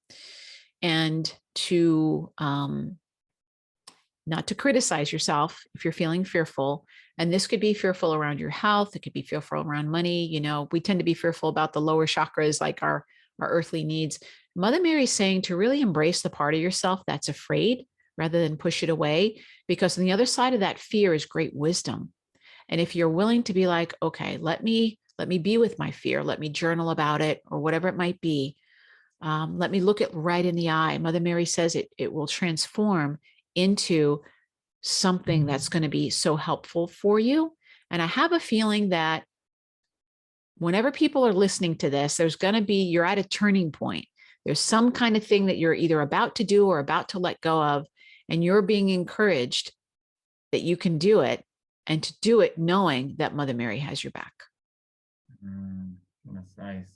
and to not to criticize yourself if you're feeling fearful. And this could be fearful around your health. It could be fearful around money. We tend to be fearful about the lower chakras, like our earthly needs. Mother Mary's saying to really embrace the part of yourself that's afraid rather than push it away, because on the other side of that fear is great wisdom. And if you're willing to be like, okay, let me be with my fear, let me journal about it, or whatever it might be. Let me look it right in the eye. Mother Mary says it will transform into something that's going to be so helpful for you. And I have a feeling that whenever people are listening to this, you're at a turning point. There's some kind of thing that you're either about to do or about to let go of, and you're being encouraged that you can do it, and to do it knowing that Mother Mary has your back. That's nice.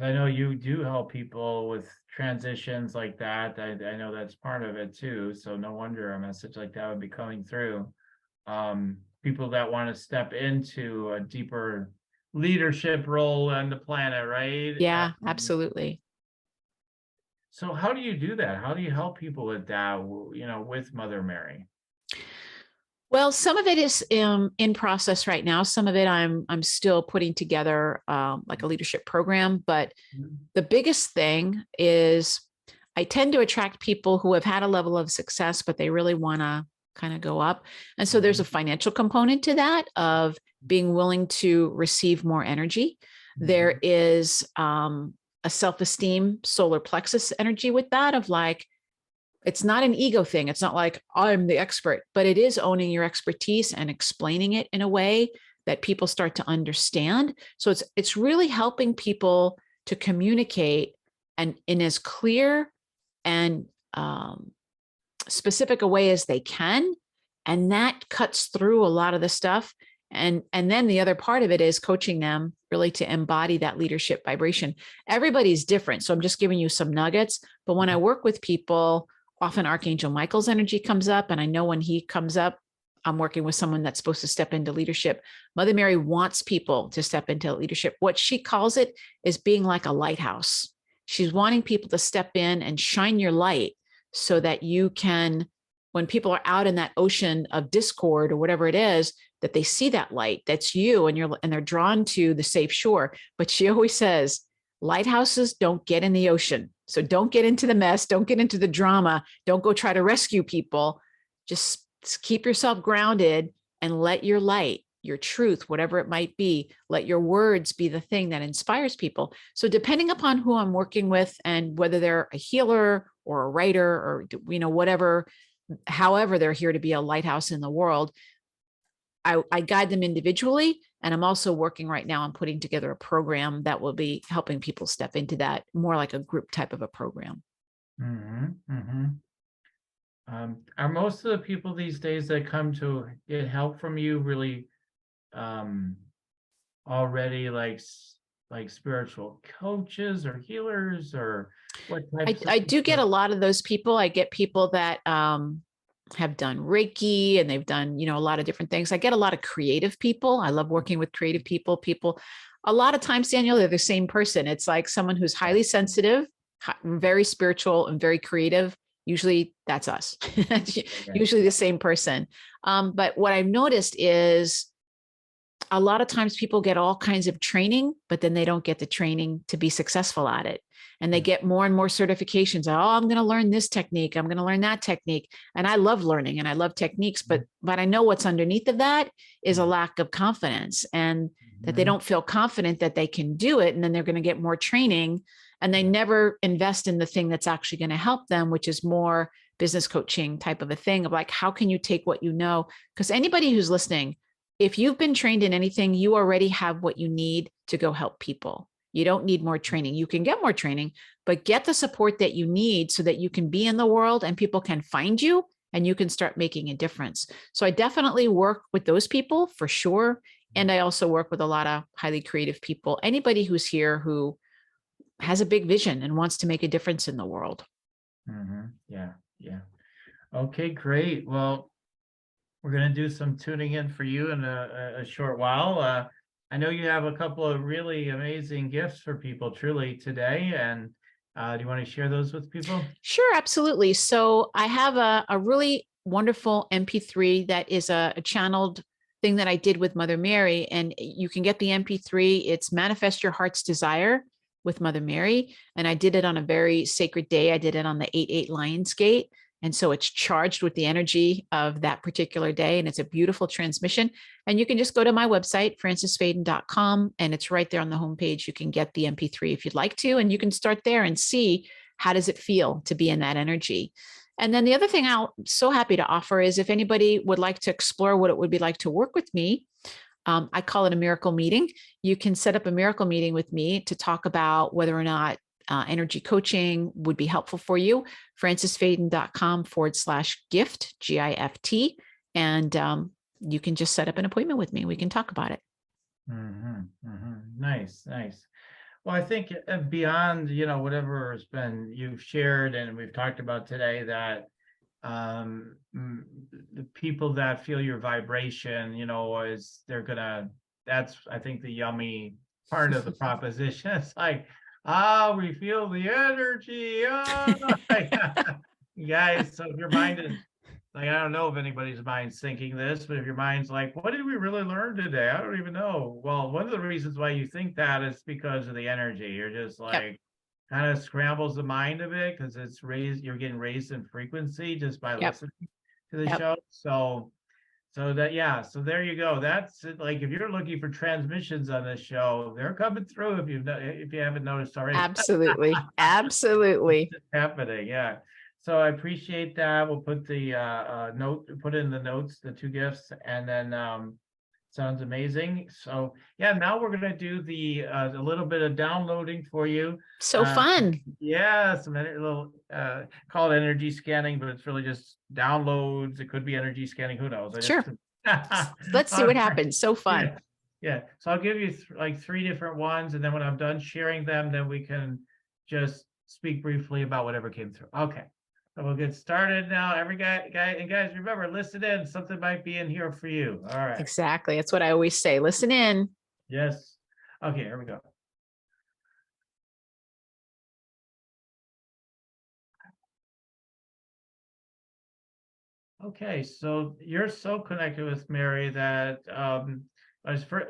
I know you do help people with transitions like that. I know that's part of it too. So no wonder a message like that would be coming through. People that want to step into a deeper leadership role on the planet, right? Yeah, absolutely. So how do you do that? How do you help people with that, with Mother Mary? Well, some of it is in process right now. Some of it I'm still putting together like a leadership program. But the biggest thing is I tend to attract people who have had a level of success, but they really want to kind of go up. And so there's a financial component to that of being willing to receive more energy. There is a self-esteem solar plexus energy with that of like, it's not an ego thing. It's not like I'm the expert, but it is owning your expertise and explaining it in a way that people start to understand. So it's really helping people to communicate and in as clear and specific a way as they can. And that cuts through a lot of the stuff. And then the other part of it is coaching them really to embody that leadership vibration. Everybody's different. So I'm just giving you some nuggets. But when I work with people, often Archangel Michael's energy comes up. And I know when he comes up, I'm working with someone that's supposed to step into leadership. Mother Mary wants people to step into leadership. What she calls it is being like a lighthouse. She's wanting people to step in and shine your light so that you can, when people are out in that ocean of discord or whatever it is, that they see that light, that's you, and they're drawn to the safe shore. But she always says, lighthouses don't get in the ocean. So don't get into the mess. Don't get into the drama. Don't go try to rescue people. Just keep yourself grounded and let your light, your truth, whatever it might be, let your words be the thing that inspires people. So depending upon who I'm working with and whether they're a healer or a writer or, whatever, however they're here to be a lighthouse in the world, I guide them individually. And I'm also working right now on putting together a program that will be helping people step into that, more like a group type of a program. Are most of the people these days that come to get help from you really already like spiritual coaches or healers, or what types I do get a lot of those people. I get people that have done Reiki and they've done, a lot of different things. I get a lot of creative people. I love working with creative people. A lot of times, Daniel, they're the same person. It's like someone who's highly sensitive, very spiritual, and very creative. Usually that's us, usually the same person. But what I've noticed is a lot of times people get all kinds of training, but then they don't get the training to be successful at it. And they get more and more certifications. Oh, I'm going to learn this technique. I'm going to learn that technique. And I love learning and I love techniques, but I know what's underneath of that is a lack of confidence, and that they don't feel confident that they can do it. And then they're going to get more training and they never invest in the thing that's actually going to help them, which is more business coaching type of a thing of like, how can you take what you know? Because anybody who's listening, if you've been trained in anything, you already have what you need to go help people. You don't need more training. You can get more training, but get the support that you need so that you can be in the world and people can find you and you can start making a difference. So I definitely work with those people for sure. And I also work with a lot of highly creative people, anybody who's here who has a big vision and wants to make a difference in the world. Yeah. Okay, great. Well, we're going to do some tuning in for you in a short while. I know you have a couple of really amazing gifts for people truly today. And do you want to share those with people? Sure, absolutely. So I have a really wonderful MP3 that is a channeled thing that I did with Mother Mary. And you can get the MP3. It's Manifest Your Heart's Desire with Mother Mary. And I did it on a very sacred day. I did it on the 8/8 Lionsgate. And so it's charged with the energy of that particular day. And it's a beautiful transmission. And you can just go to my website, francisfayden.com, and it's right there on the homepage. You can get the MP3 if you'd like to, and you can start there and see how does it feel to be in that energy. And then the other thing I'm so happy to offer is if anybody would like to explore what it would be like to work with me, I call it a miracle meeting. You can set up a miracle meeting with me to talk about whether or not energy coaching would be helpful for you. francisfayden.com/gift, GIFT. And you can just set up an appointment with me. We can talk about it. Nice, nice. Well, I think beyond, whatever has been you've shared and we've talked about today, that the people that feel your vibration, that's, I think, the yummy part of the proposition. It's like, we feel the energy. Guys, so if your mind is like, I don't know if anybody's mind's thinking this, but if your mind's like, what did we really learn today? I don't even know. Well, one of the reasons why you think that is because of the energy. You're just like, kind of scrambles the mind a bit because you're getting raised in frequency just by listening to the show. So there you go. That's it. Like, if you're looking for transmissions on this show, they're coming through if you haven't noticed already. Absolutely. Absolutely. It's happening. Yeah. So I appreciate that. We'll put the put in the notes, the 2 gifts, and then sounds amazing. So yeah, now we're gonna do a little bit of downloading for you. So fun. Yeah, some little called energy scanning, but it's really just downloads. It could be energy scanning. Who knows? Sure. Let's see what happens. So fun. Yeah. So I'll give you like 3 different ones, and then when I'm done sharing them, then we can just speak briefly about whatever came through. Okay. So we'll get started now. Every guy, and guys, remember, listen in. Something might be in here for you. All right. Exactly. That's what I always say. Listen in. Yes. Okay, here we go. Okay, so you're so connected with Mary that when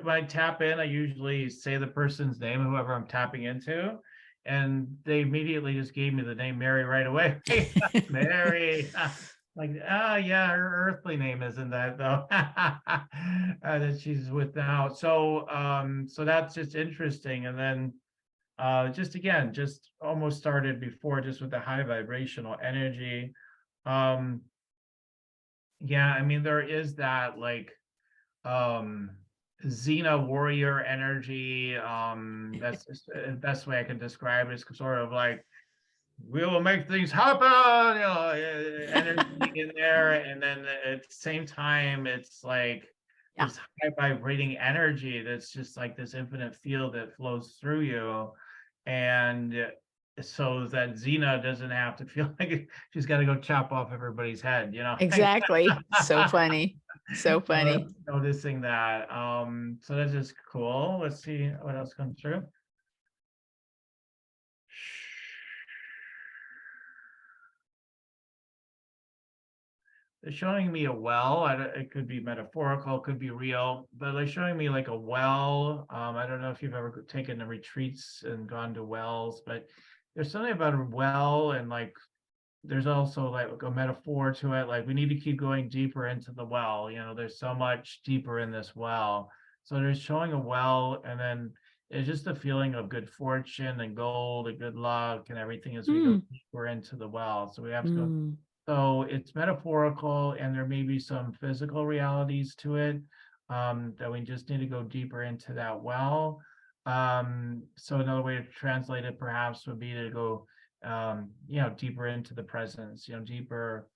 I tap in, I usually say the person's name, whoever I'm tapping into. And they immediately just gave me the name Mary right away. Mary. Like, yeah, her earthly name isn't that though. That she's with now. So that's just interesting. And then just almost started before, just with the high vibrational energy. Yeah, I mean, there is that like Xena warrior energy. That's just the best way I can describe it. It's sort of like, we will make things happen, energy in there. And then at the same time, it's like this high vibrating energy that's just like this infinite field that flows through you. And so that Xena doesn't have to feel like she's got to go chop off everybody's head, Exactly. So funny. So funny. Noticing that. So that's just cool. Let's see what else comes through. They're showing me a well. It could be metaphorical, it could be real, but they're showing me like a well. I don't know if you've ever taken the retreats and gone to wells, but there's something about a well, and like there's also like a metaphor to it. Like, we need to keep going deeper into the well. There's so much deeper in this well. So they're showing a well, and then it's just a feeling of good fortune and gold and good luck and everything as we go deeper into the well. So we have to go. So it's metaphorical, and there may be some physical realities to it, that we just need to go deeper into that well. So another way to translate it perhaps would be to go, deeper into the presence, deeper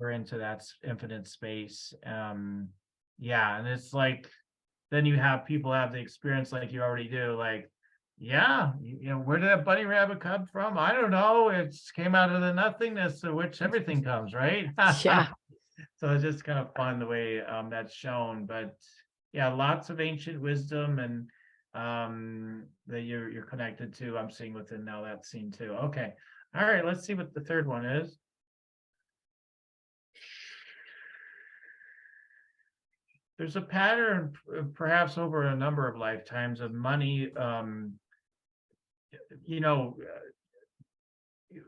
into that infinite space. And it's like, then you have people have the experience like you already do, like, where did that bunny rabbit come from? I don't know. It came out of the nothingness of which everything comes, right? Yeah. So it's just kind of fun the way that's shown. But yeah, lots of ancient wisdom and that you're connected to. I'm seeing within now that scene too. Okay. All right, let's see what the third one is. There's a pattern, perhaps over a number of lifetimes, of money,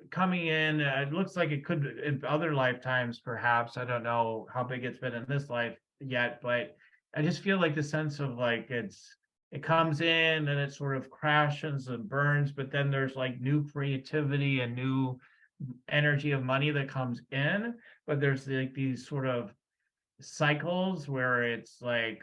coming in. It looks like it could in other lifetimes, perhaps. I don't know how big it's been in this life yet, but I just feel like the sense of like it comes in and it sort of crashes and burns, but then there's like new creativity and new energy of money that comes in. But there's like these sort of cycles where it's like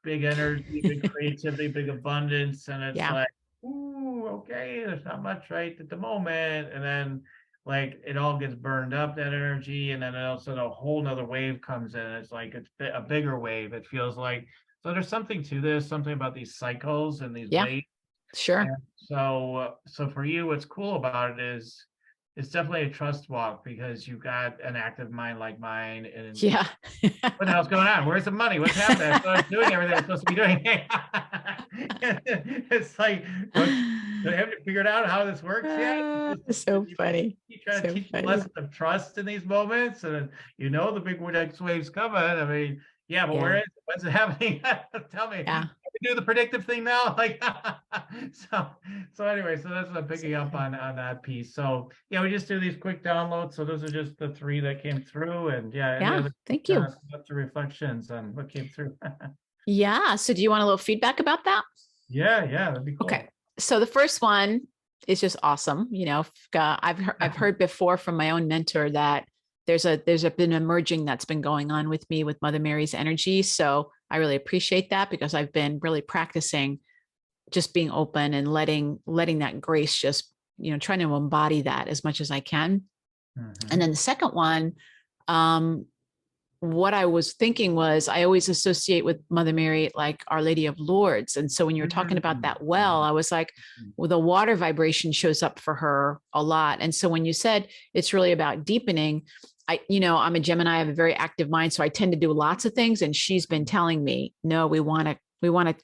big energy, big creativity, big abundance, and it's Yeah. like, ooh, okay, there's not much right at the moment, and then like it all gets burned up, that energy, and then all of a sudden a whole nother wave comes in. It's like it's a bigger wave. It feels like, so there's something to this, something about these cycles and these Yeah. waves. Sure. And so for you, what's cool about it is it's definitely a trust walk because you've got an active mind like mine, and Yeah. what the hell's going on? Where's the money? What's happening? I thought I was doing everything I'm supposed to be doing. It's like, have you figured out how this works yet? So funny. You try to So teach a funny. lesson of trust in these moments, and the big next wave's coming. I mean, yeah, but where Yeah. is it? When's it happening? Tell me. Yeah. We do the predictive thing now, like so anyway, so that's what I'm picking up on that piece. So yeah, we just do these quick downloads. So those are just the 3 that came through, and yeah, any Yeah. other Thank you. thoughts or reflections on what came through? Yeah. So do you want a little feedback about that? Yeah, that'd be cool. Okay. So the first one is just awesome. I've heard before from my own mentor that there's been a merging that's been going on with me with Mother Mary's energy. So I really appreciate that because I've been really practicing just being open and letting that grace just, trying to embody that as much as I can. Mhm. And then the second one, what I was thinking was I always associate with Mother Mary, like Our Lady of Lourdes. And so when you were talking about that well, I was like, well, the water vibration shows up for her a lot. And so when you said it's really about deepening, I'm a Gemini, I have a very active mind. So I tend to do lots of things. And she's been telling me, no, we want to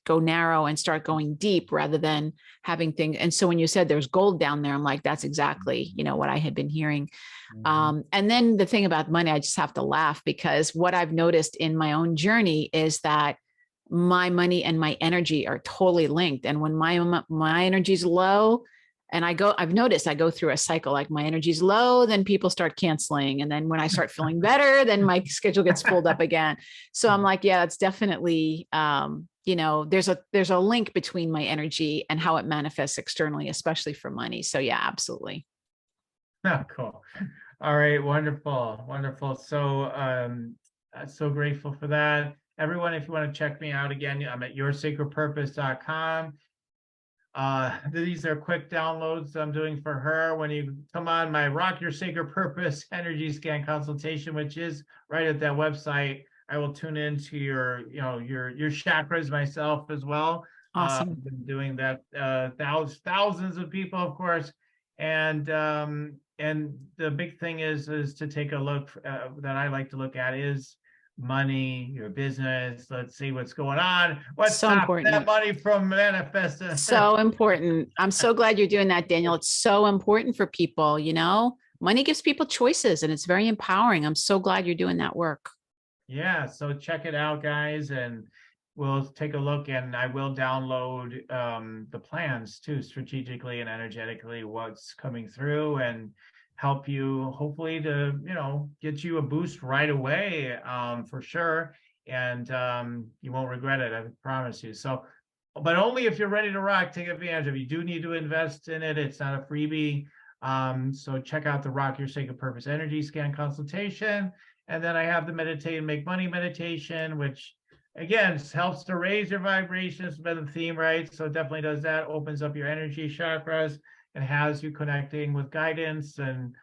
go narrow and start going deep rather than having things. And so when you said there's gold down there, I'm like, that's exactly, what I had been hearing. And then the thing about money, I just have to laugh because what I've noticed in my own journey is that my money and my energy are totally linked. And when my energy is low, and I've noticed I go through a cycle, like my energy's low, then people start canceling. And then when I start feeling better, then my schedule gets filled up again. So I'm like, yeah, it's definitely, there's a link between my energy and how it manifests externally, especially for money. So yeah, absolutely. Oh, cool. All right, wonderful. So so grateful for that. Everyone, if you want to check me out again, I'm at yoursacredpurpose.com. These are quick downloads I'm doing for her. When you come on my Rock Your Sacred Purpose Energy Scan Consultation, which is right at that website, I will tune into your chakras myself as well. Awesome. I've been doing that thousands of people, of course, and the big thing is to take a look that I like to look at is money, your business. Let's see what's going on. What's so stopping important. that money from manifesting? So important. I'm so glad you're doing that, Daniel. It's so important for people. Money gives people choices and it's very empowering. I'm so glad you're doing that work. Yeah, so check it out, guys, and we'll take a look, and I will download the plans too, strategically and energetically, what's coming through, and help you hopefully to get you a boost right away, for sure, and you won't regret it, I promise you. So, but only if you're ready to rock. Take advantage of it. You do need to invest in it. It's not a freebie. So check out the Rock Your Sacred Purpose Energy Scan Consultation. And then I have the Meditate and Make Money meditation, which again helps to raise your vibrations, been the theme, right? So it definitely does that, opens up your energy chakras and has you connecting with guidance. And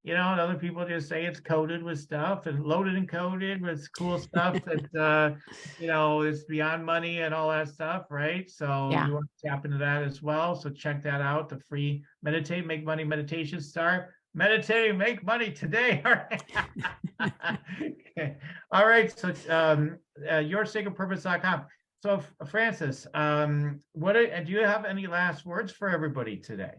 other people just say it's coded with stuff and loaded and coded with cool stuff that is beyond money and all that stuff, right? So you want to tap into that as well. So check that out, the free Meditate, Make Money meditation. Start meditating, make money today. All right. Okay. All right. So yoursacredpurpose.com. So Francis, do you have any last words for everybody today?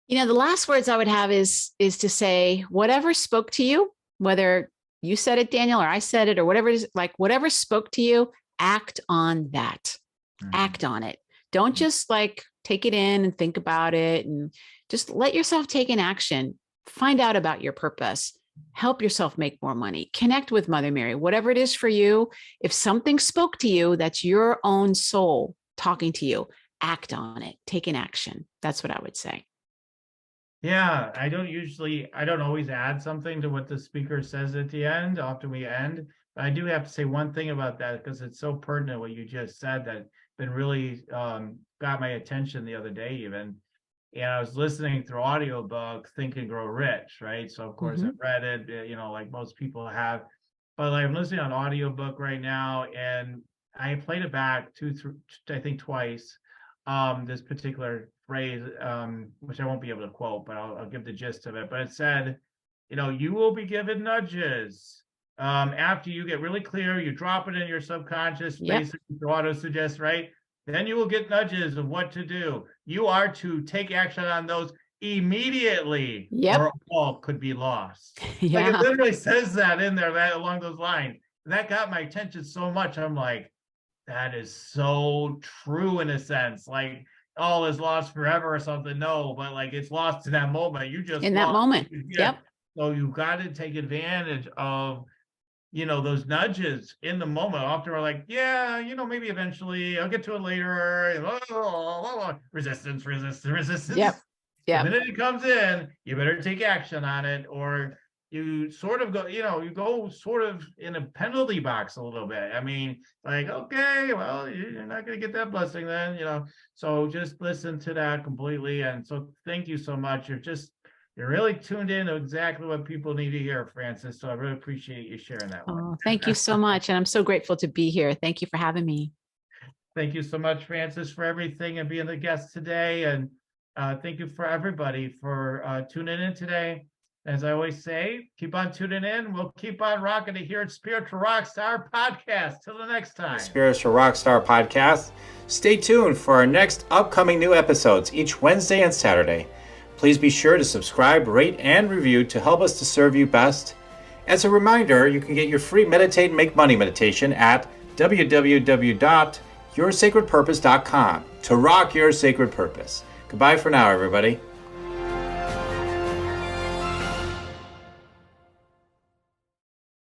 The last words I would have is to say, whatever spoke to you, whether you said it, Daniel, or I said it, or whatever it is, like whatever spoke to you, act on that. Act on it. Don't just take it in and think about it, and just let yourself take an action. Find out about your purpose. Help yourself make more money. Connect with Mother Mary, whatever it is for you. If something spoke to you, that's your own soul talking to you. Act on it. Take an action. That's what I would say. Yeah, I don't always add something to what the speaker says at the end. Often we end. But I do have to say one thing about that, because it's so pertinent what you just said, that been really got my attention the other day even. And I was listening through audiobook, Think and Grow Rich, right? So of course I've read it, like most people have. But like, I'm listening on audiobook right now, and I played it back I think twice. This particular phrase, which I won't be able to quote, but I'll give the gist of it. But it said, you will be given nudges. After you get really clear, you drop it in your subconscious, basically to auto suggest, right? Then you will get nudges of what to do. You are to take action on those immediately, or all could be lost. Like it literally says that in there, that along those lines. That got my attention so much. I'm like, that is so true in a sense. Like all is lost forever or something. No, but like it's lost in that moment. You just in that moment. Yep. So you got to take advantage of those nudges in the moment. Often we're like, yeah, maybe eventually I'll get to it later. Resistance. Yep. The minute it comes in, you better take action on it, or you sort of go, you go sort of in a penalty box a little bit. I mean, like, okay, well, you're not going to get that blessing then, so just listen to that completely. And so thank you so much. You're really tuned in to exactly what people need to hear, Frances. So I really appreciate you sharing that one. Oh, thank you so much. And I'm so grateful to be here. Thank you for having me. Thank you so much, Frances, for everything and being the guest today. And thank you for everybody for tuning in today. As I always say, keep on tuning in. We'll keep on rocking it here at Spiritual Rockstar Podcast. Till the next time. Spiritual Rockstar Podcast. Stay tuned for our next upcoming new episodes each Wednesday and Saturday. Please be sure to subscribe, rate, and review to help us to serve you best. As a reminder, you can get your free Meditate and Make Money meditation at www.yoursacredpurpose.com to rock your sacred purpose. Goodbye for now, everybody.